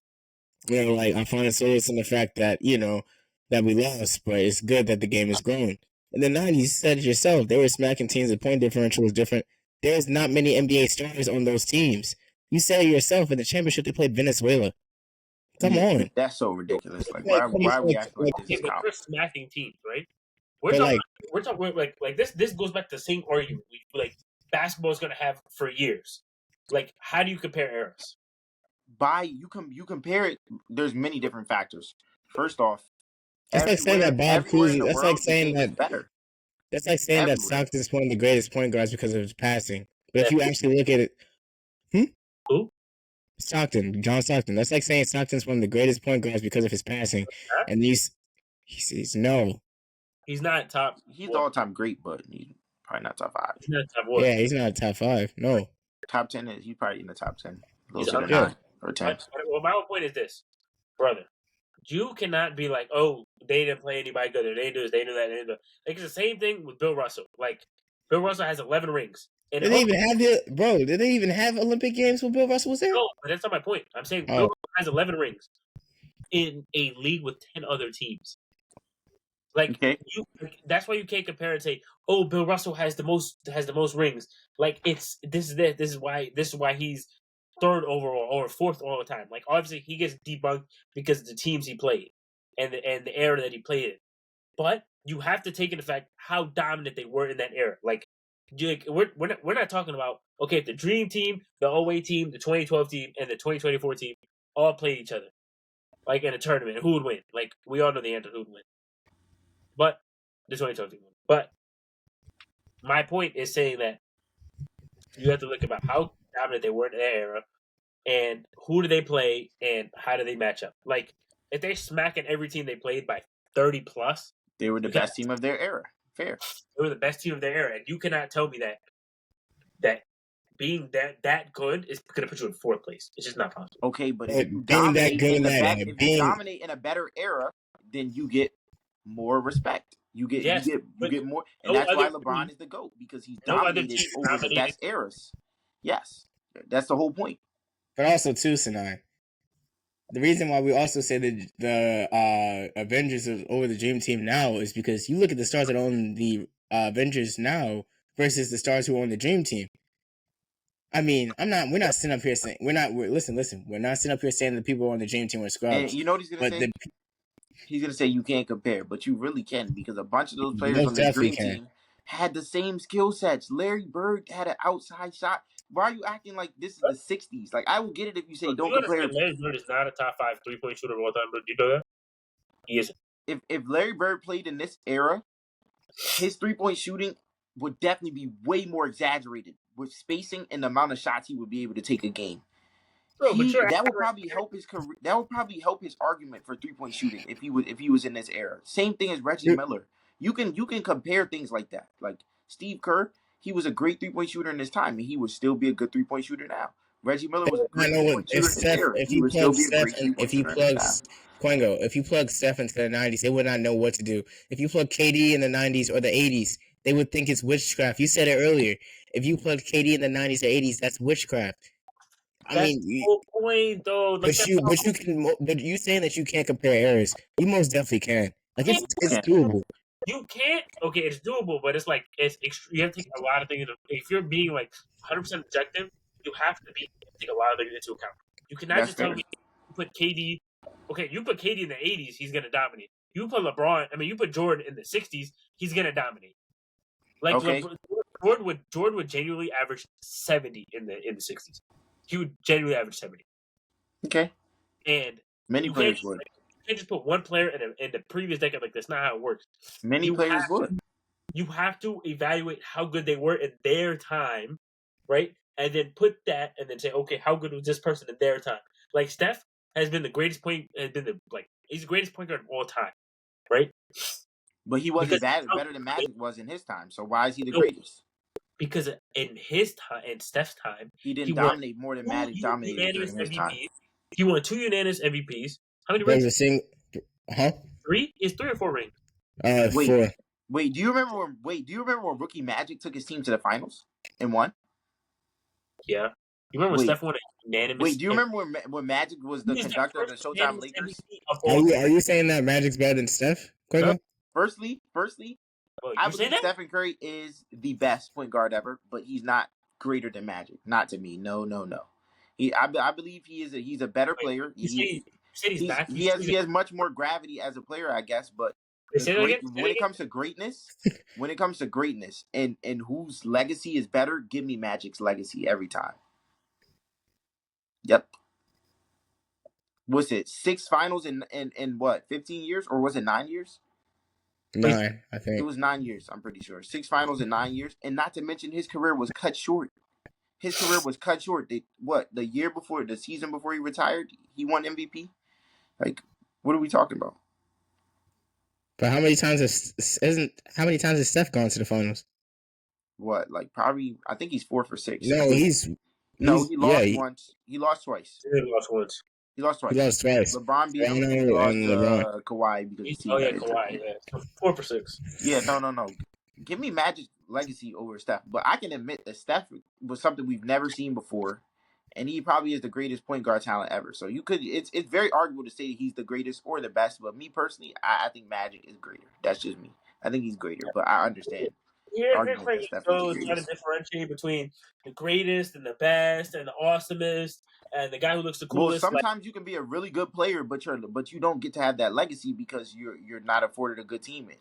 Like I find solace in the fact that that we lost, but it's good that the game is growing. In the '90s, you said it yourself, they were smacking teams. The point differential was different. There's not many NBA stars on those teams. You said it yourself in the championship they played Venezuela. Come on, That's so ridiculous. Like like why are we acting like this Okay, is but common? we're smacking teams, right? but like We're talking like this. This goes back to the same argument like basketball is going to have for years. Like, how do you compare eras? You compare it. There's many different factors. First off, that's like saying that Bob everywhere in Cousy. the That's like world, the saying game is that. better. That's like saying that Everywhere. Stockton's one of the greatest point guards because of his passing. But if you actually look at it, Who? John Stockton. That's like saying Stockton's one of the greatest point guards because of his passing, and he says no. He's not top. He's the all-time great, but he's probably not top 5. He's not top what? Yeah, he's not top 5. No. Top 10 is he's probably in the top 10. He's Closer to okay. 9 or 10. Well, my whole point is this, brother. You cannot be like, oh, they didn't play anybody good, or they didn't do this, they didn't do that, they didn't do that. Like, it's the same thing with Bill Russell. Like, Bill Russell has 11 rings. And Did they even have Olympic games when Bill Russell was there? No, but that's not my point. I'm saying Bill Russell has 11 rings in a league with 10 other teams. Like, that's why you can't compare and say, oh, Bill Russell has the most rings. Like, this is why he's third overall or fourth all the time. Like, obviously he gets debunked because of the teams he played and the era that he played in. But you have to take into fact how dominant they were in that era. Like we're not talking about, okay, if the Dream Team, the 08 team, the 2012 team, and the 2024 team all played each other, like in a tournament, who would win? Like, we all know the answer, who would win. But the 2012 team won. But my point is saying that you have to look about how dominant they were in that era, and who do they play, and how do they match up. Like, if they're smacking every team they played by 30 plus, they were the best team of their era. Fair. They were the best team of their era, and you cannot tell me that being that good is going to put you in fourth place. It's just not possible. Okay, but if you dominate in a better era, then you get more respect. You get more, and that's why LeBron is the GOAT, because he's dominated over the best eras. Yes, that's the whole point. But also too, Senai, the reason why we also say that the Avengers is over the Dream Team now is because you look at the stars that own the Avengers now versus the stars who own the Dream Team. I mean, we're not sitting up here saying listen. We're not sitting up here saying the people on the Dream Team were scrubs. And you know what he's gonna say? He's gonna say you can't compare, but you really can, because a bunch of those players on the Dream Team had the same skill sets. Larry Bird had an outside shot. Why are you acting like this is the 60s? Like, I will get it if you say don't compare. Larry Bird is not a top 5 3-point shooter of all time, but you know that? He isn't. If Larry Bird played in this era, his 3-point shooting would definitely be way more exaggerated with spacing and the amount of shots he would be able to take a game. Bro, that would probably help his career. That would probably help his argument for 3-point shooting if he was in this era. Same thing as Reggie Miller. You can compare things like that. Like Steve Kerr, he was a great 3-point shooter in his time, and he would still be a good 3-point shooter now. Reggie Miller was a great 3-point shooter in his era. If you plug Steph into the 90s, they would not know what to do. If you plug KD in the 90s or the 80s, they would think it's witchcraft. You said it earlier. If you plug KD in the 90s or 80s, that's witchcraft. That's the whole point, though. Like, but you saying that you can't compare eras? You most definitely can. Like, it's doable. You can't. Okay, it's doable, but it's like you have to take a lot of things. If you're being like 100% objective, you have to take a lot of things into account. You cannot just tell me you put KD. Okay, you put KD in the 80s, he's gonna dominate. You put LeBron. I mean, you put Jordan in the 60s, he's gonna dominate. Like, Jordan would genuinely average 70 in the 60s. He would genuinely average 70. Okay. And many players would. can't just put one player in the previous decade. Like that's not how it works. Many players would. You have to evaluate how good they were in their time, right? And then put that, and then say, okay, how good was this person in their time? Like Steph has been the greatest point, he's the greatest point guard of all time, right? But he wasn't better than Magic was in his time. So why is he the No. greatest? Because in his time, in Steph's time, He didn't dominate more than Magic dominated during his time. He won 2 unanimous MVPs. How many There's rings? a single. Huh? 3? It's 3 or 4 rings. Wait. 4. Wait, do you remember when rookie Magic took his team to the finals and won? Yeah. You remember when Steph won a unanimous? Wait, do you remember when Magic was the conductor of the Showtime Lakers? Are you saying that Magic's better than Steph? Kwengo? Firstly, I believe Stephen Curry is the best point guard ever, but he's not greater than Magic. Not to me. No. I believe he's a better player. He has much more gravity as a player, I guess, but when it comes to greatness and whose legacy is better, give me Magic's legacy every time. Yep. Was it 6 finals in what, 15 years, or was it 9 years? 9, I think. It was 9 years, I'm pretty sure. 6 finals in 9 years, and not to mention his career was cut short. The season before he retired, he won MVP? Like, what are we talking about? But how many times has Steph gone to the finals? What, like probably? I think he's 4 for 6. No, he lost once. He lost twice. He lost once. He lost twice. LeBron beat him, and lost Kawhi because Kawhi. Yeah. 4 for 6. Yeah, no. Give me Magic's legacy over Steph, but I can admit that Steph was something we've never seen before, and he probably is the greatest point guard talent ever. So it's very arguable to say that he's the greatest or the best, but me personally, I think Magic is greater. That's just me. I think he's greater, but I understand. Yeah, it's trying to differentiate between the greatest and the best and the awesomest and the guy who looks the coolest. Well, sometimes you can be a really good player, but you don't get to have that legacy because you're not afforded a good teammate.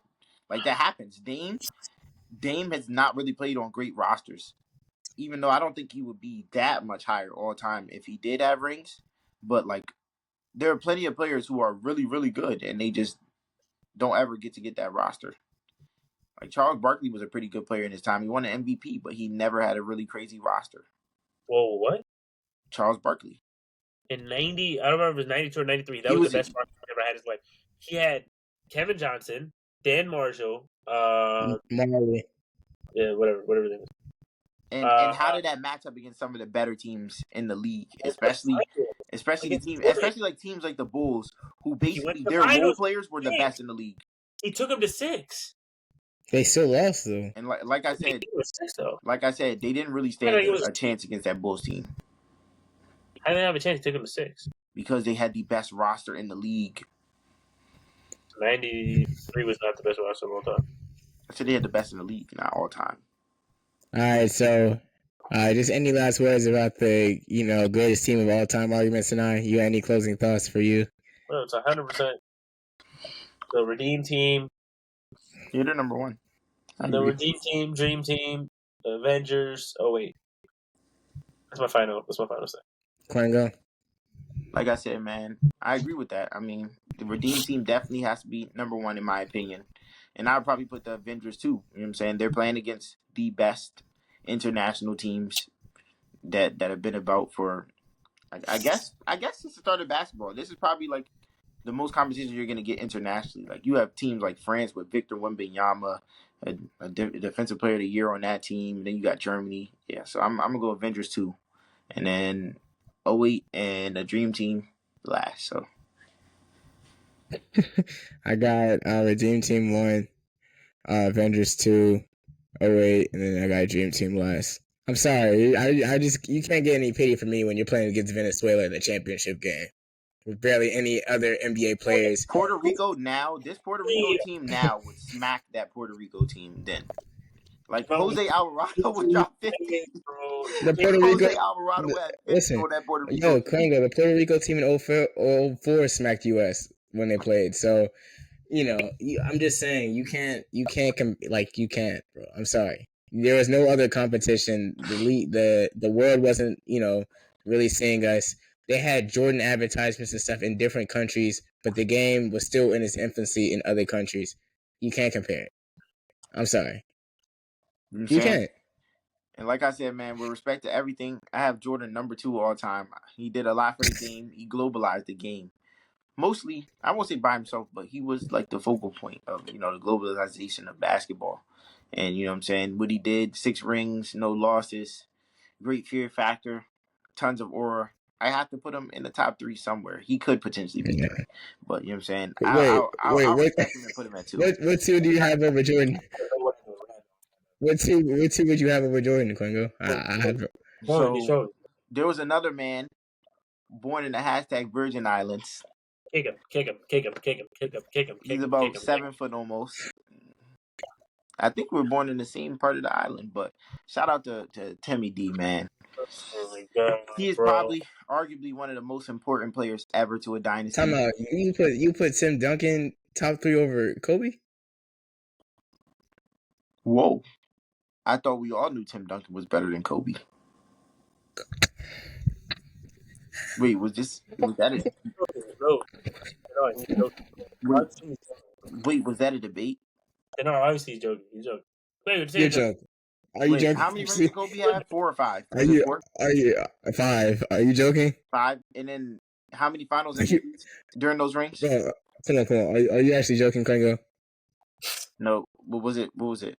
Like that happens. Dame has not really played on great rosters, even though I don't think he would be that much higher all time if he did have rings. But like, there are plenty of players who are really, really good, and they just don't ever get that roster. Like Charles Barkley was a pretty good player in his time. He won an MVP, but he never had a really crazy roster. Whoa, what? Charles Barkley. In 90, I don't remember if it was 92 or 93. That was the best roster he ever had in his life. He had Kevin Johnson, Dan Marshall, Marley. Yeah, whatever that was. And how did that match up against some of the better teams in the league, especially teams like the Bulls, who basically their role players were the best in the league. He took them to 6. They still lost though. And like I said, they didn't really stand a chance against that Bulls team. How did they have a chance? He took them to 6 because they had the best roster in the league. 93 was not the best roster of all time. I said they had the best in the league, not all time. All right, so just any last words about the greatest team of all time argument, Senai? You got any closing thoughts for you? Well, it's 100% the Redeem Team. You're the number one. The Redeem Team, Dream Team, the Avengers. Oh wait, that's my final say. Kwengo. Like I said, man, I agree with that. I mean, the Redeem Team definitely has to be number one in my opinion. And I would probably put the Avengers too. You know what I'm saying? They're playing against the best international teams that have been about for, I guess since the start of basketball. This is probably like the most competition you're going to get internationally. Like you have teams like France with Victor Wembanyama, a defensive player of the year on that team. And then you got Germany. Yeah, so I'm going to go Avengers 2. And then 08 and the Dream Team last. So I got Redeem Team 1, Avengers 2, 08, and then I got Dream Team last. I'm sorry, I just you can't get any pity from me when you're playing against Venezuela in the championship game with barely any other NBA players. This Puerto Rico team now would smack that Puerto Rico team then. Like Jose Alvarado would drop 50. The Puerto Rico Alvarado listen, that Puerto Rico Kwengo, the Puerto Rico team in 04 smacked US when they played. So, I'm just saying you can't, bro. I'm sorry. There was no other competition. The world wasn't, really seeing us. They had Jordan advertisements and stuff in different countries but the game was still in its infancy in other countries. You can't compare it. I'm sorry. You can't. And like I said, man, with respect to everything, I have Jordan number 2 all time. He did a lot for the game. He globalized the game. Mostly, I won't say by himself, but he was like the focal point of, the globalization of basketball. And, you know what I'm saying? What he did, 6 rings, no losses, great fear factor, tons of aura. I have to put him in the top 3 somewhere. He could potentially be 3. But, you know what I'm saying? I'll respect him and put him at 2. What 2 do you have over Jordan? What two would you have over Jordan, Kwengo? I have. So there was another man born in the #Virgin Islands. Kick him. He's about 7 foot almost. I think we were born in the same part of the island, but shout out to Timmy D, man. Oh my God, he is probably arguably one of the most important players ever to a dynasty. Time out. You put Tim Duncan top 3 over Kobe? Whoa. I thought we all knew Tim Duncan was better than Kobe. Wait, was that it? Wait, was that a debate? No, obviously he's joking. You're joking. Are you joking? How many rings did Kobe have? 4 or 5? Are you 5? Are you joking? 5. And then how many finals MVPs during those rings? Bro, come on. Are you actually joking, Kwengo? No. What was it?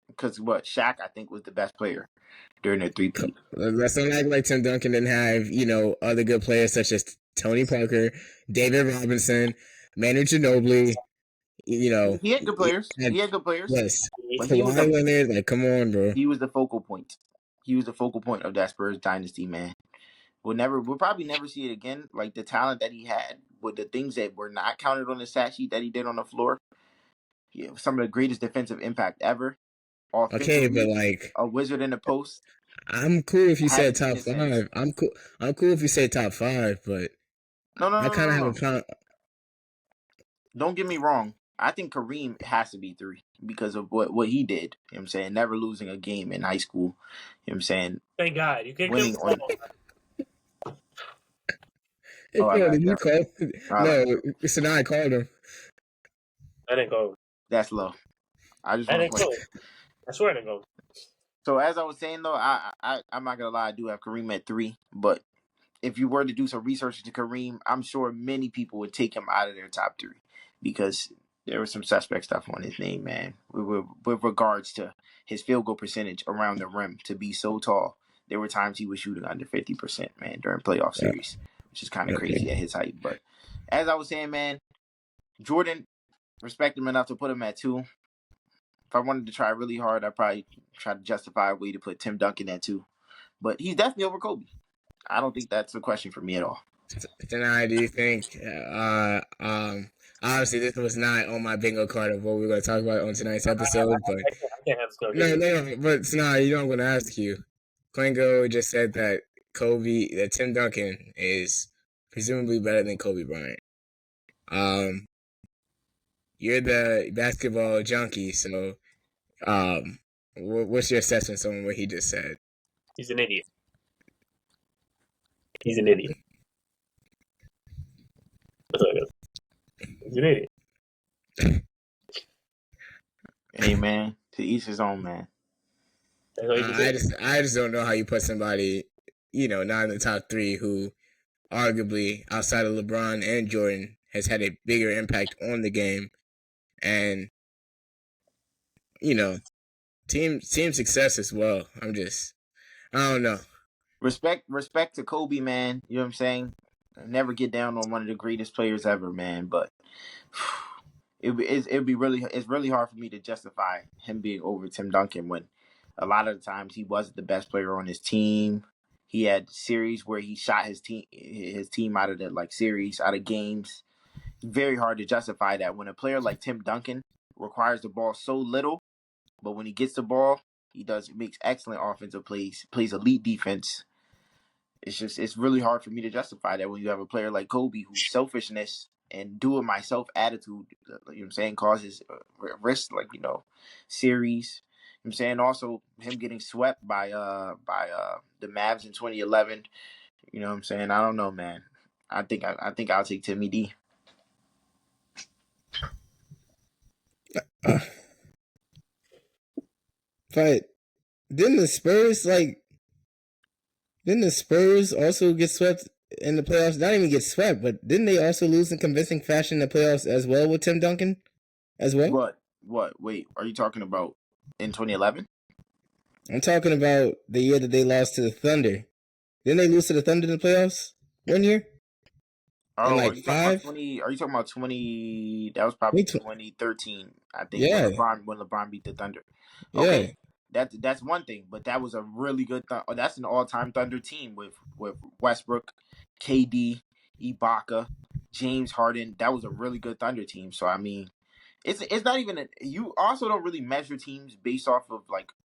Because Shaq, I think, was the best player during their 3-peat. Let's not act like Tim Duncan didn't have, other good players such as Tony Parker, David Robinson, Manu Ginobili. He had good players. Yes. But Kawhi Leonard, come on, bro. He was the focal point. He was the focal point of that Spurs dynasty, man. We'll probably never see it again. Like the talent that he had, with the things that were not counted on the stat sheet that he did on the floor. Yeah, some of the greatest defensive impact ever. Okay, but a wizard in the post. I'm cool if you said top 5. I'm cool if you say top 5, but no. I kind of have a problem. Don't get me wrong. I think Kareem has to be 3 because of what he did. You know what I'm saying? Never losing a game in high school. You know what I'm saying? Thank God. You can't winning on. You call? No, Senai called him. I didn't call him. That's low. I didn't call him. I swear I didn't call him. So as I was saying though, I'm not gonna lie, I do have Kareem at 3, but if you were to do some research into Kareem, I'm sure many people would take him out of their top 3 because there was some suspect stuff on his name, man. With regards to his field goal percentage around the rim to be so tall, there were times he was shooting under 50%, man, during playoff series, which is kind of crazy at his height. But as I was saying, man, Jordan, respect him enough to put him at 2. If I wanted to try really hard, I'd probably try to justify a way to put Tim Duncan at 2. But he's definitely over Kobe. I don't think that's a question for me at all. Senai, do you think obviously this was not on my bingo card of what we're going to talk about on tonight's episode, but I can't have this no, but Senai, I'm going to ask you. Kwengo just said that Tim Duncan is presumably better than Kobe Bryant. You're the basketball junkie, so what's your assessment on what he just said? He's an idiot. He's an idiot. That's all I got. He's an idiot. Hey, man, to each his own, man. I just don't know how you put somebody, not in the top 3 who arguably outside of LeBron and Jordan has had a bigger impact on the game and, team success as well. I don't know. Respect to Kobe, man. You know what I'm saying? I never get down on one of the greatest players ever, man. But it's really hard for me to justify him being over Tim Duncan when a lot of the times he wasn't the best player on his team. He had series where he shot his team out of the series, out of games. Very hard to justify that when a player like Tim Duncan requires the ball so little, but when he gets the ball, he makes excellent offensive plays elite defense. It's really hard for me to justify that when you have a player like Kobe whose selfishness and do-it-myself attitude, you know what I'm saying, causes risk, series. You know what I'm saying? Also, him getting swept by the Mavs in 2011. You know what I'm saying? I don't know, man. I think I'll take Timmy D. But didn't the Spurs also get swept in the playoffs? Not even get swept, but didn't they also lose in convincing fashion in the playoffs as well with Tim Duncan as well? What? Wait, are you talking about in 2011? I'm talking about the year that they lost to the Thunder. Didn't they lose to the Thunder in the playoffs one year? Oh, Like are you talking about 5? 20? Are you talking about 20? That was probably 2013, I think, Yeah. when LeBron beat the Thunder. Yeah. Okay, that's one thing, but that was a really good. That's an all-time Thunder team with Westbrook, KD, Ibaka, James Harden. That was a really good Thunder team. So I mean, it's not even you also don't really measure teams based off of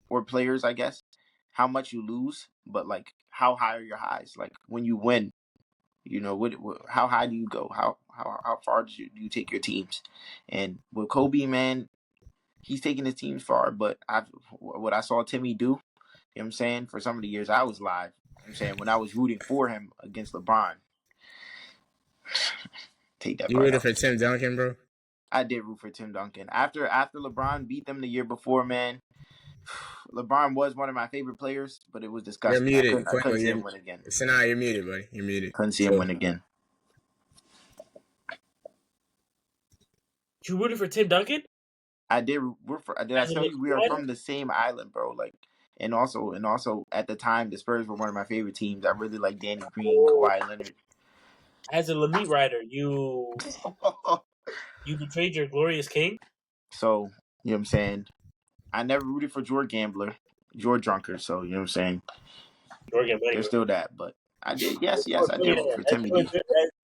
or players, I guess, how much you lose, but like how high are your highs? Like when you win. How high do you go? How far do you take your teams? And with Kobe, man, he's taking his teams far. But what I saw Timmy do, you know what I'm saying, for some of the years I was live, you know what I'm saying, when I was rooting for him against LeBron. Take that You part rooted out. for Tim Duncan, bro? I did root for Tim Duncan. After LeBron beat them the year before, man, LeBron was one of my favorite players, but it was disgusting. You're muted. I couldn't see him win again. Senai, you're muted, buddy. You're muted. Couldn't see him win again. You rooted for Tim Duncan? I did. Did I tell you we are from the same island, bro? Like, and also at the time, the Spurs were one of my favorite teams. I really like Danny Green, Kawhi Leonard. As a Lamite rider, you betrayed your glorious king. So you know what I'm saying. I never rooted for George Gambler, George Drunkard. So you know what I'm saying. There's still that, but I did. Yes, I did root for Timmy D.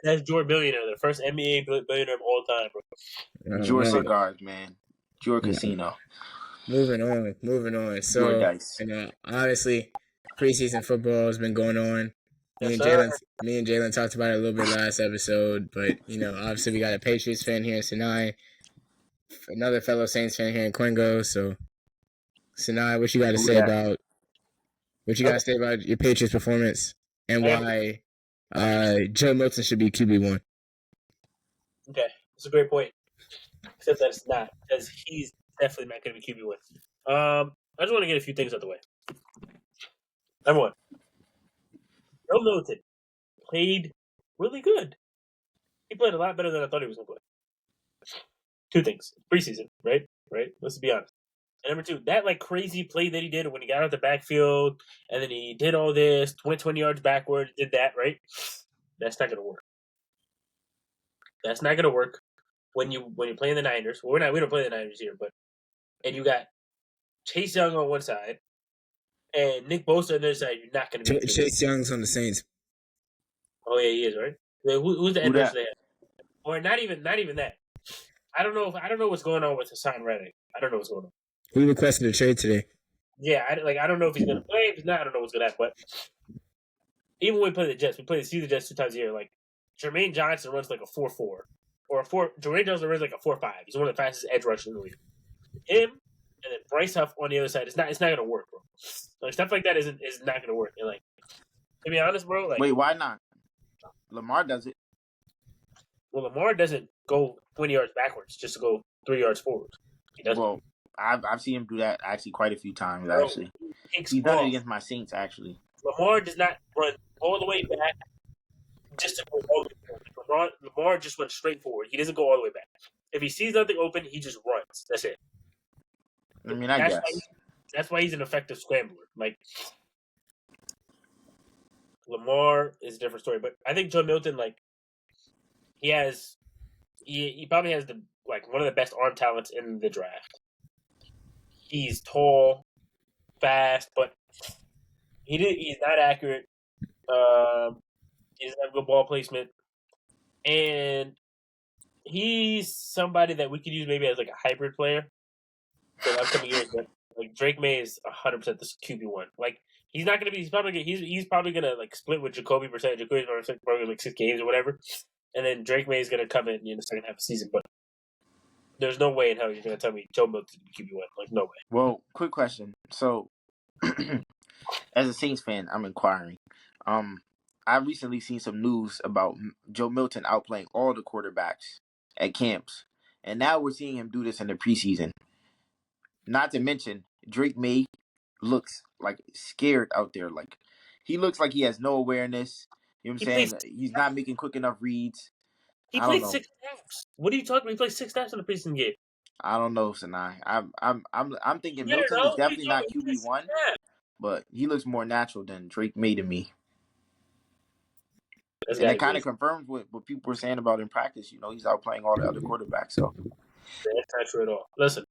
That's George Billionaire, the first NBA billionaire of all time, bro. George Cigars, man. George Casino. Moving on. So, honestly, preseason football has been going on. Me and Jalen talked about it a little bit last episode, but obviously we got a Patriots fan here in Senai, another fellow Saints fan here in Kwengo. So, Senai, what you got to say about your Patriots performance and why Joe Milton should be QB1? Okay, that's a great point. Except that it's not, because he's definitely not going to be QB1. I just want to get a few things out of the way. Number one, Joe Milton played really good. He played a lot better than I thought he was going to play. Two things. Preseason, right? Let's be honest. And number two, that crazy play that he did when he got out the backfield and then he did all this, went 20 yards backward, did that, right? That's not going to work. That's not going to work when you play in the Niners. Well, we don't play the Niners here, and you got Chase Young on one side and Nick Bosa on the other side. You're not going to be Chase Young's on the Saints. Oh yeah, he is, right? Who's the edge rusher they have? Or not even that. I don't know what's going on with Hassan Reddick. I don't know what's going on. We requested a trade today. Yeah, I don't know if he's going to play. If he's not, I don't know what's going to happen. But even when we play the Jets, we see the Jets 2 times a year. Like Jermaine Johnson runs like a 4.4 or a 4. Jermaine Johnson runs like a 4.5. He's one of the fastest edge rushers in the league. Him and then Bryce Huff on the other side. It's not going to work, bro. Stuff like that is not going to work. And to be honest, bro. Wait, why not? Lamar does it. Well, Lamar doesn't go 20 yards backwards just to go 3 yards forward. He doesn't. Well, I've seen him do that actually quite a few times. Actually, he's done it against my Saints. Actually, Lamar does not run all the way back just to go all the way forward. Lamar just runs straight forward. He doesn't go all the way back. If he sees nothing open, he just runs. That's it. I mean, I guess that's why he's an effective scrambler. Lamar is a different story, but I think Joe Milton, he probably has one of the best arm talents in the draft. He's tall, fast, but he's not accurate. He doesn't have good ball placement, and he's somebody that we could use maybe as a hybrid player for the upcoming years. But Drake May is 100% the QB1. He's not going to be. He's probably going to split with Jacoby Brissett. Jacoby Brissett probably 6 games or whatever, and then Drake May is going to come in the second half of the season. But there's no way in hell you're going to tell me Joe Milton QB1. No way. Well, quick question. So, as a Saints fan, I'm inquiring. I've recently seen some news about Joe Milton outplaying all the quarterbacks at camps, And now we're seeing him do this in the preseason. Not to mention, Drake May looks like scared out there. Like he looks like he has no awareness. You know what I'm saying? He's not making quick enough reads. He I don't played know. 6 snaps. What are you talking about? He played 6 snaps in the preseason game. I don't know, Senai. I'm thinking Yeah, Milton no, is definitely not QB1, Yeah. but he looks more natural than Drake May to me. That's And gotta it kind be. of confirms what people were saying about in practice. You know, he's outplaying all the other quarterbacks. So That's not true at all. Listen,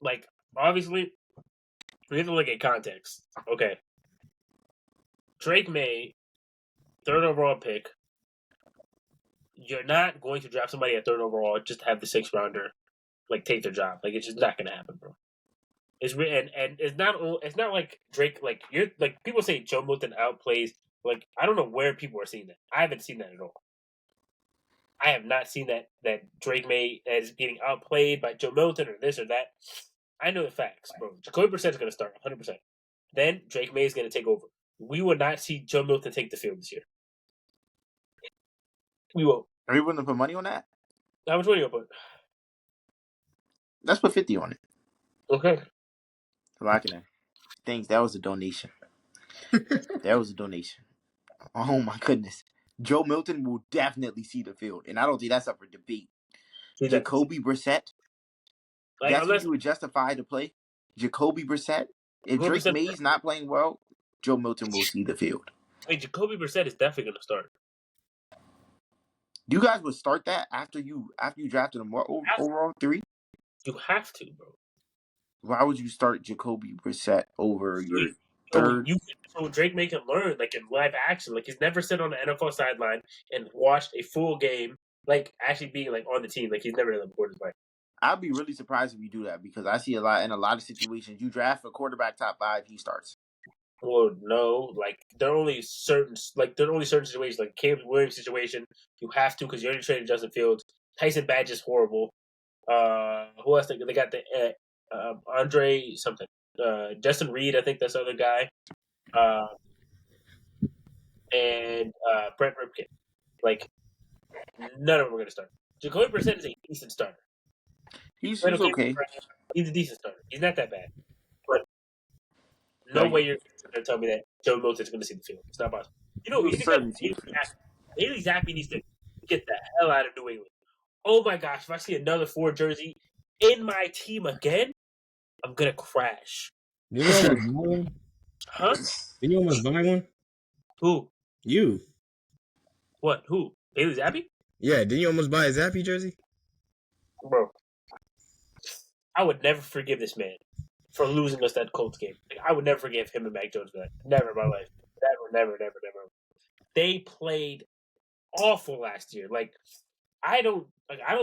like, obviously, we have to look at context. Okay. Drake May, 3rd overall pick. You're not going to draft somebody at 3rd overall just to have the 6th rounder, like, take their job. Like, it's just not going to happen, bro. And it's not like Drake, like, you're, like, people say Joe Milton outplays. Like, I don't know where people are seeing that. I haven't seen that at all. I have not seen that Drake May is getting outplayed by Joe Milton or this or that. I know the facts, bro. Jacoby Brissett is going to start 100%. Then Drake May is going to take over. We will not see Joe Milton take the field this year. We won't. are you willing to put money on that? How much money you put? Let's put 50 on it. Okay. Lock it in. Thanks. That was a donation. That was a donation. Oh my goodness. Joe Milton will definitely see the field, and I don't think that's up for debate. Jacoby Brissett. Like, That's unless what you would justify to play. Jacoby Brissett. If Drake Brissett- May's not playing well, Joe Milton will see the field. Jacoby Brissett is definitely going to start. You guys would start that after you drafted him overall 3? You have to, bro. Why would you start Jacoby Brissett over your third? So Drake May can learn, like, in live action. Like, he's never sat on the NFL sideline and watched a full game, like, actually being, like, on the team. Like, he's never done that before in his life. I'd be really surprised if you do that because I see in a lot of situations you draft a quarterback top 5, he starts. Well, no, like there are only certain situations, like Caleb Williams situation, you have to because you already traded Justin Fields. Tyson Badge is horrible. Who else? They got the Andre something. Justin Reed, I think that's the other guy. And Brent Ripken. Like none of them are going to start. Jacoby Brissett is a decent starter. He's okay. He's a decent starter. He's not that bad. But no way you're going to tell me that Joe Milton's going to see the field. It's not possible. You know, Haley Zappi needs to get the hell out of New England. Oh my gosh, if I see another 4 jersey in my team again, I'm going to crash. Did you almost buy one? Huh? Did you almost buy one? Who? You. What? Who? Haley Zappi? Yeah, did you almost buy a Zappy jersey? Bro. I would never forgive this man for losing us that Colts game. Like, I would never forgive him and Mac Jones for that. Never in my life. Never. They played awful last year. Like I don't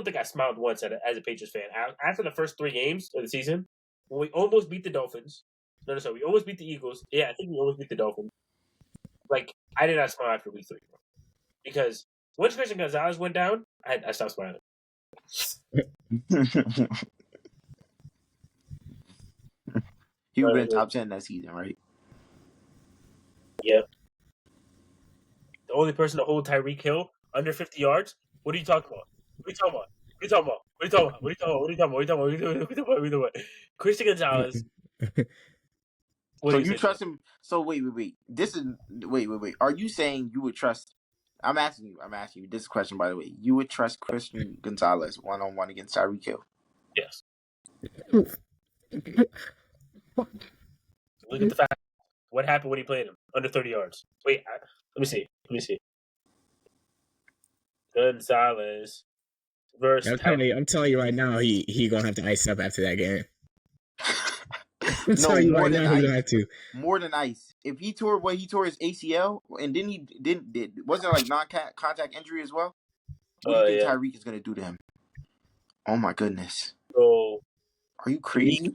think I smiled once as a Patriots fan. After the first 3 games of the season, when we almost beat the Dolphins. No, we almost beat the Eagles. Yeah, I think we almost beat the Dolphins. Like, I did not smile after week 3. Because once Christian Gonzalez went down, I stopped smiling. He would have been top 10 that season, right? Yep. The only person to hold Tyreek Hill under 50 yards? What are you talking about? Christian Gonzalez. So you trust him? So wait. Wait. Are you saying you would trust? I'm asking you this question, by the way. You would trust Christian Gonzalez 1-on-1 against Tyreek Hill? Yes. Look at the fact. What happened when he played him? Under 30 yards. Wait, let me see. Gonzalez versus. I'm telling you right now, he gonna have to ice up after that game. No, more than ice. More than ice. If he tore his ACL, and then he wasn't like non-contact injury as well. What do you think Tyreek is gonna do to him? Oh my goodness! So, are you crazy?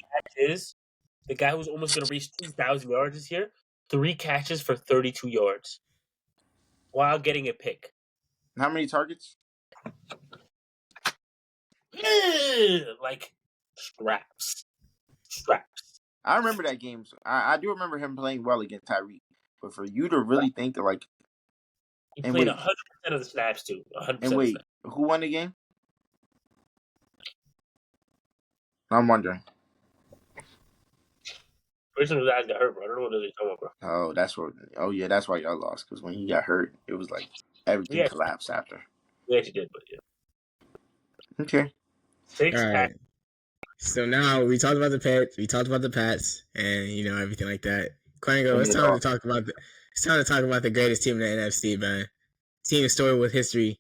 The guy who's almost gonna reach 2,000 yards this year, 3 catches for 32 yards, while getting a pick. How many targets? Like straps. I remember that game. I do remember him playing well against Tyreek. But for you to really think that, like, he played 100% of the snaps too. 100%. And wait, who won the game? I'm wondering. Which one guys got hurt, bro? I don't know what they're talking about, bro. Oh, that's what. Oh yeah, that's why y'all lost. Because when he got hurt, it was like everything Yeah. collapsed after. We actually did, but yeah. Okay. Six All right. So now we talked about the Pats, and everything like that. Kwengo, it's time to talk about the greatest team in the NFC, man. Team story with history.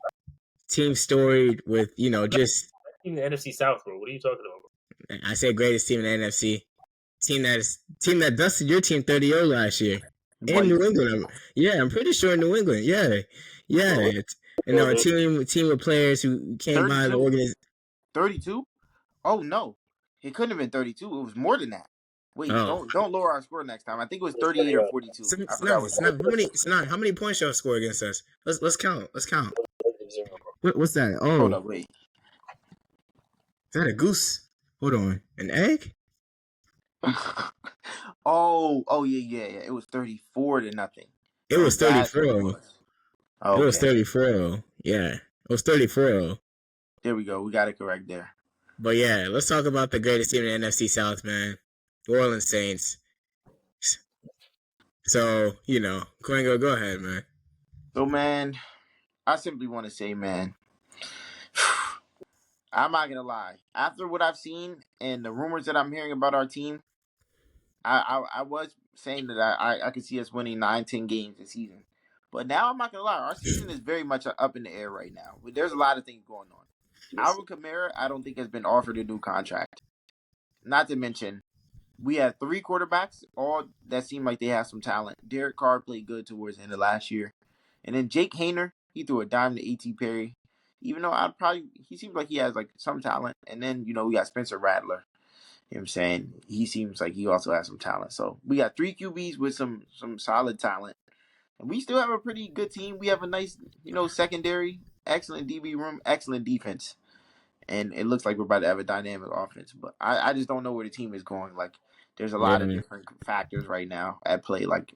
Team storied with just. Team in the NFC South, bro. What are you talking about, bro? I said greatest team in the NFC. Team that dusted your team 30-0 last year in New England. Yeah, I'm pretty sure in New England. Yeah. A team of players who came by the organization. 32? Oh no, it couldn't have been 32. It was more than that. Wait, don't lower our score next time. I think it was 38 or 42. I forgot how many points y'all score against us? Let's count. What's that? Oh, hold up, wait. Is that a goose? Hold on, an egg? oh yeah. It was 34-0. It was 34. Okay. It was 34. Yeah, it was 34. There we go. We got it correct there. But yeah, let's talk about the greatest team in the NFC South, man. New Orleans Saints. So, Kwengo, go ahead, man. So, man, I simply want to say, man, I'm not going to lie. After what I've seen and the rumors that I'm hearing about our team, I was saying that I could see us winning 9-10 games this season. But now I'm not going to lie. Our season is very much up in the air right now. There's a lot of things going on. Alvin Kamara, I don't think, has been offered a new contract. Not to mention, we have 3 quarterbacks, all that seem like they have some talent. Derek Carr played good towards the end of last year. And then Jake Hayner, he threw a dime to A.T. Perry. Even though he seems like he has like some talent. And then, we got Spencer Rattler. You know what I'm saying? He seems like he also has some talent. So we got 3 QBs with some solid talent. And we still have a pretty good team. We have a nice, secondary, excellent DB room, excellent defense. And it looks like we're about to have a dynamic offense. But I just don't know where the team is going. Like, there's a lot of different factors right now at play. Like,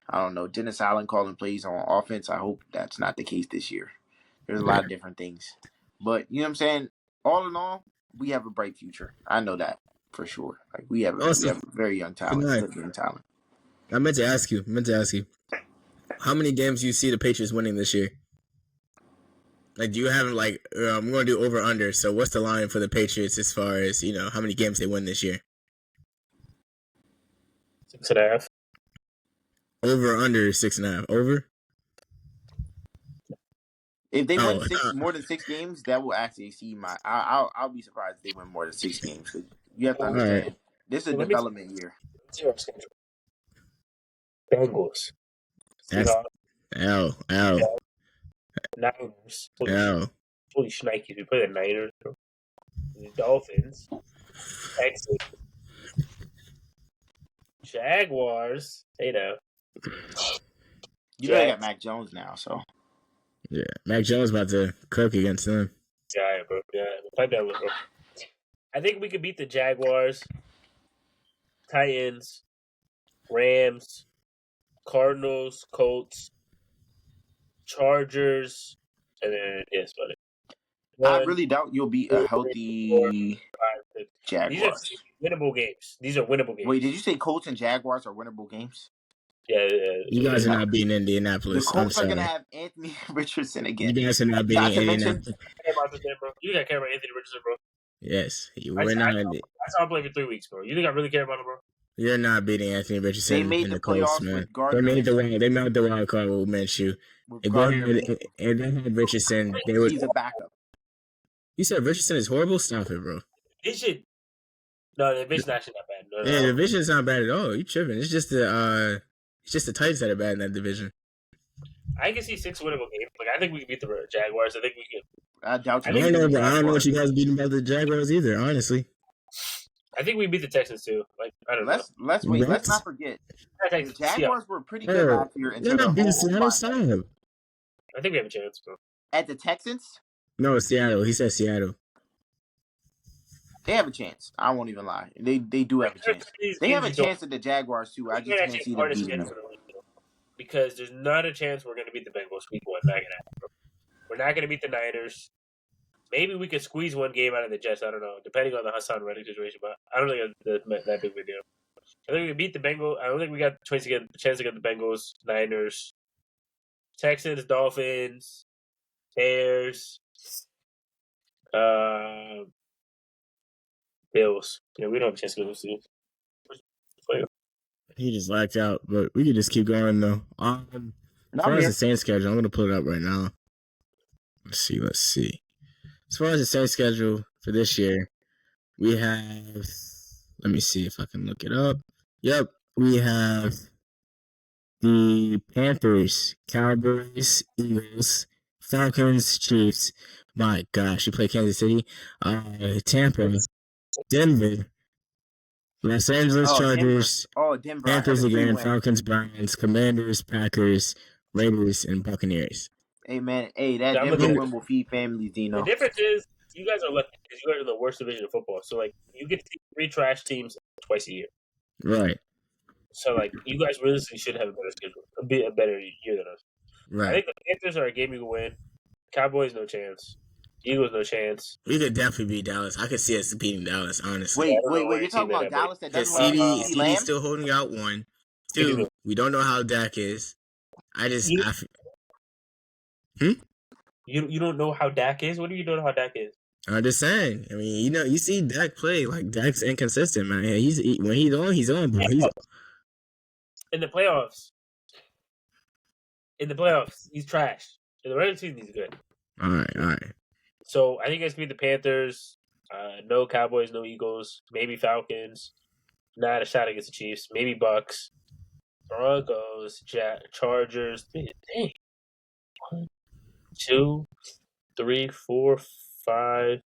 I don't know, Dennis Allen calling plays on offense. I hope that's not the case this year. There's a lot of different things. But, you know what I'm saying? All in all, we have a bright future. I know that for sure. Like, we have a very young talent. I meant to ask you. How many games do you see the Patriots winning this year? Like, do you have, like, I'm going to do over-under, so what's the line for the Patriots as far as, how many games they win this year? 6.5. Over or under 6.5? Over? If they win more than 6 games, that will actually exceed my. I'll be surprised if they win more than 6 games. Cause you have to understand, this is a development year. Bengals. That's L. Niners. Holy shnikes. We play the Niners. The Dolphins. Texans. Jaguars. Hey, now. You know they got Mac Jones now, so. Yeah, Mac Jones about to cook against them. Yeah, bro. Yeah, pipe that, bro. I think we could beat the Jaguars, Titans, Rams, Cardinals, Colts, Chargers, and then buddy. I really doubt you'll beat a healthy Jaguars. These are winnable games. Wait, did you say Colts and Jaguars are winnable games? Yeah. You guys are not beating Indianapolis. The Colts are going to have Anthony Richardson again. You guys are not beating Indianapolis. You got to care about Anthony Richardson, bro. Yes. I saw him play for 3 weeks, bro. You think I really care about him, bro? You're not beating Anthony Richardson. They made the playoffs with Gardner. They made the wild card with Minshew. If they had Richardson, they would. He's a backup. You said Richardson is horrible? Stop it, bro. No, the division's actually not bad. No. The division's not bad at all. You tripping? It's just the Titans that are bad in that division. I can see 6 winnable games. Like, I think we can beat the Jaguars. I think we can. I doubt you. I don't know what you guys beating about the Jaguars either. Honestly, I think we beat the Texans too. Like, I don't know. Let's wait. Let's not forget. The Jaguars were pretty good last year until not beating Seattle. I think we have a chance, bro. At the Texans? No, Seattle. He said Seattle. They have a chance. I won't even lie. They do have a chance. They have a chance at the Jaguars too. I just can't see them beating them. Because there's not a chance we're going to beat the Bengals week 1. Not going to happen. We're not going to beat the Niners. Maybe we could squeeze one game out of the Jets. I don't know, depending on the Hassan Reddick situation. But I don't think that's that big of a deal. I think we beat the Bengals. I don't think we got the chance to get the Bengals, Niners, Texans, Dolphins, Bears, Bills. Yeah, we don't have a chance to go those teams. He just lacked out, but we could just keep going though. As far as the Saints schedule, I'm gonna pull it up right now. Let's see. As far as the Saints schedule for this year, we have. Let me see if I can look it up. Yep, we have the Panthers, Cowboys, Eagles, Falcons, Chiefs. My gosh, we play Kansas City, Tampa, Denver, Los Angeles Chargers, Denver. Panthers again, Falcons, Browns, Commanders, Packers, Raiders, and Buccaneers. Hey man, that Denver win will feed families, Dino. The difference is you guys are lucky because you guys are the worst division of football. So like you get to see 3 trash teams twice a year. Right. So like you guys realistically should have a better schedule, a better year than us. Right. I think the Panthers are a game you can win. Cowboys no chance. Eagles no chance. We could definitely beat Dallas. I could see us beating Dallas, honestly. Wait, you're talking about Dallas that doesn't have CD CD's still holding out 1. 2, we don't know how Dak is. You don't know how Dak is? What do you know how Dak is? I'm just saying. I mean, you see Dak play. Like, Dak's inconsistent, man. When he's on, he's on, bro. In the playoffs. He's trash. In the regular season, he's good. All right. So, I think it's going to be the Panthers. No Cowboys, no Eagles. Maybe Falcons. Not a shot against the Chiefs. Maybe Bucks. Broncos. Chargers. Dang. 1, 2, 3, 4, 5,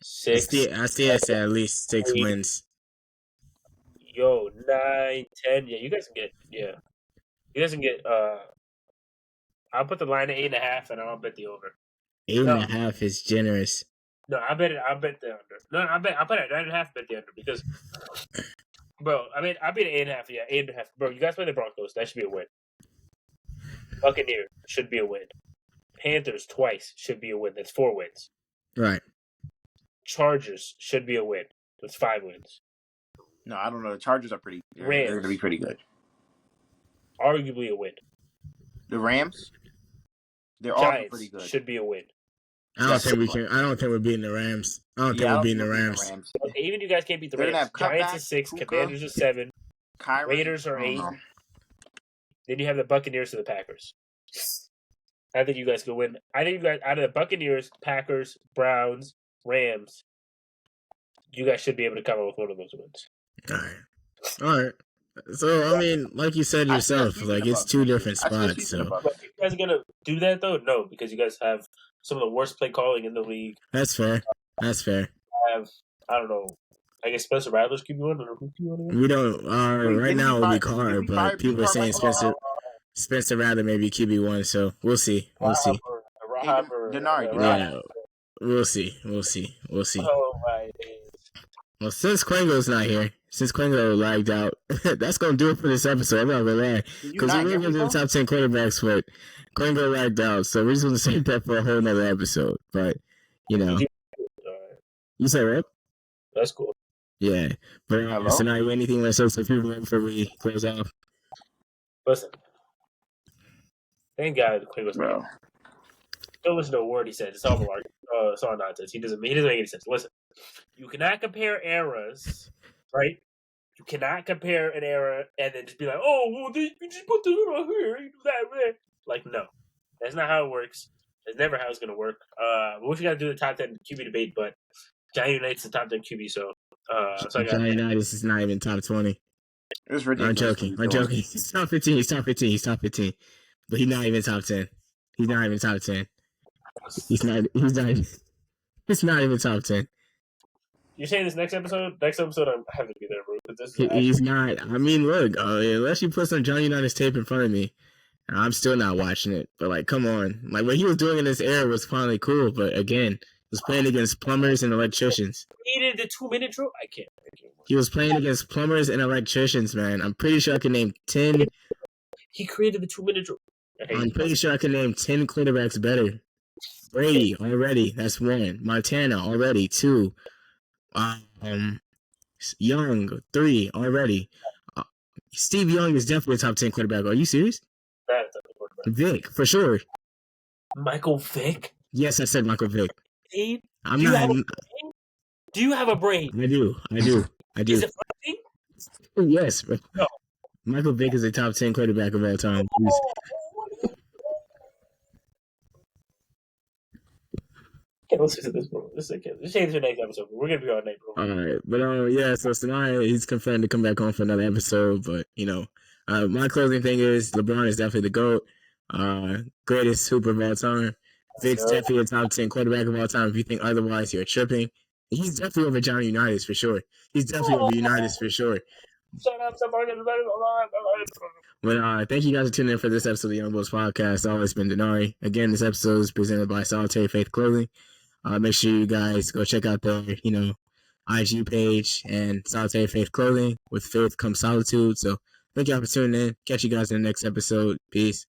6. I see us at least 6 wins. Yo, 9, 10. Yeah, you guys can get. Yeah, you guys can get. I'll put the line at 8.5, and I'll bet the over. 8.5 is generous. No, I'll bet the under. No, I'll put it at 9.5. Bet the under because, bro. I mean, I'll bet 8.5. Yeah, 8.5. Bro, you guys play the Broncos. That should be a win. Buccaneers should be a win. Panthers twice should be a win. That's 4 wins. Right. Chargers should be a win. That's 5 wins. No, I don't know. The Chargers are pretty. They're going to be pretty good. Arguably a win. The Rams. They're Giants also pretty good. Should be a win. I don't think we're beating the Rams. Okay, even you guys can't beat the Rams. Giants is 6, Commanders is 7, Raiders are 8. Then you have the Buccaneers to the Packers. I think you guys could win. I think you guys, out of the Buccaneers, Packers, Browns, Rams, you guys should be able to come up with one of those wins. All right. So, I mean, like you said yourself, like it's 2 different spots. So, but you guys are going to do that, though? No, because you guys have some of the worst play calling in the league. That's fair. I don't know. I guess Spencer Rattler's QB1 or who's QB1 again? We don't. Right now it would be Carr, but people are saying Spencer Rattler may be QB1, so we'll see. Denard. Yeah, we'll see. Oh, my days. Well, since Kwengo's not here, since Kwengo lagged out, that's going to do it for this episode. I'm not going to lie. Because we're going to do the top 10 quarterbacks, but Kwengo lagged out, so we're just going to save that for a whole nother episode. But, you said right? That's cool. Yeah. But, Senai, anything less so people before we close off? Listen. Thank God Kwengo's not here. Don't listen to a word he said. It's all malarkey. It's all nonsense. He doesn't make any sense. Listen, you cannot compare eras, right? You cannot compare an era and then just be like, oh, well, you just put this right here, you do that. Like, no. That's not how it works. That's never how it's going to work. We wish we got to do the top 10 QB debate, but Johnny United's the top 10 QB, so Johnny United is not even top 20. It's ridiculous. I'm joking. He's top 15. But he's not even top 10. He's not even top 10. He's not even top 10. You're saying this next episode? Next episode, I have to be there, bro. He's not. I mean, look, unless you put some Johnny United's tape in front of me, I'm still not watching it. But, like, come on. Like, what he was doing in this era was finally cool. But, again, he was playing against plumbers and electricians. He needed the 2-minute drill? I can't. He was playing against plumbers and electricians, man. I'm pretty sure I can name 10. He created the 2-minute drill. I'm pretty sure I can name 10 quarterbacks better Brady already. That's 1. Montana already 2. Young 3 already. Steve Young is definitely a top 10 quarterback. Are you serious? That's a quarterback. Vic for sure. Michael Vick. Yes, I said Michael Vick. Steve, I'm do you not. have a brain? Do you have a brain? I do. Is it funny? Yes. No. Michael Vick is a top 10 quarterback of all time. Please. Can't listen to this, bro. Let's change to the next episode. We're gonna be on next, bro. All right, but yeah. So Senai, he's confirmed to come back on for another episode. But my closing thing is LeBron is definitely the GOAT, greatest hooper of all time. Vic's definitely a top 10 quarterback of all time. If you think otherwise, you're tripping. He's definitely over Johnny Unitas for sure. He's definitely over Unitas for sure. Shut up, But thank you guys for tuning in for this episode of the Young Bulls Podcast. I've always been Denari. Again, this episode is presented by Solitary Faith Clothing. Make sure you guys go check out their, IG page and Solitary Faith Clothing. With faith comes solitude. So thank y'all for tuning in. Catch you guys in the next episode. Peace.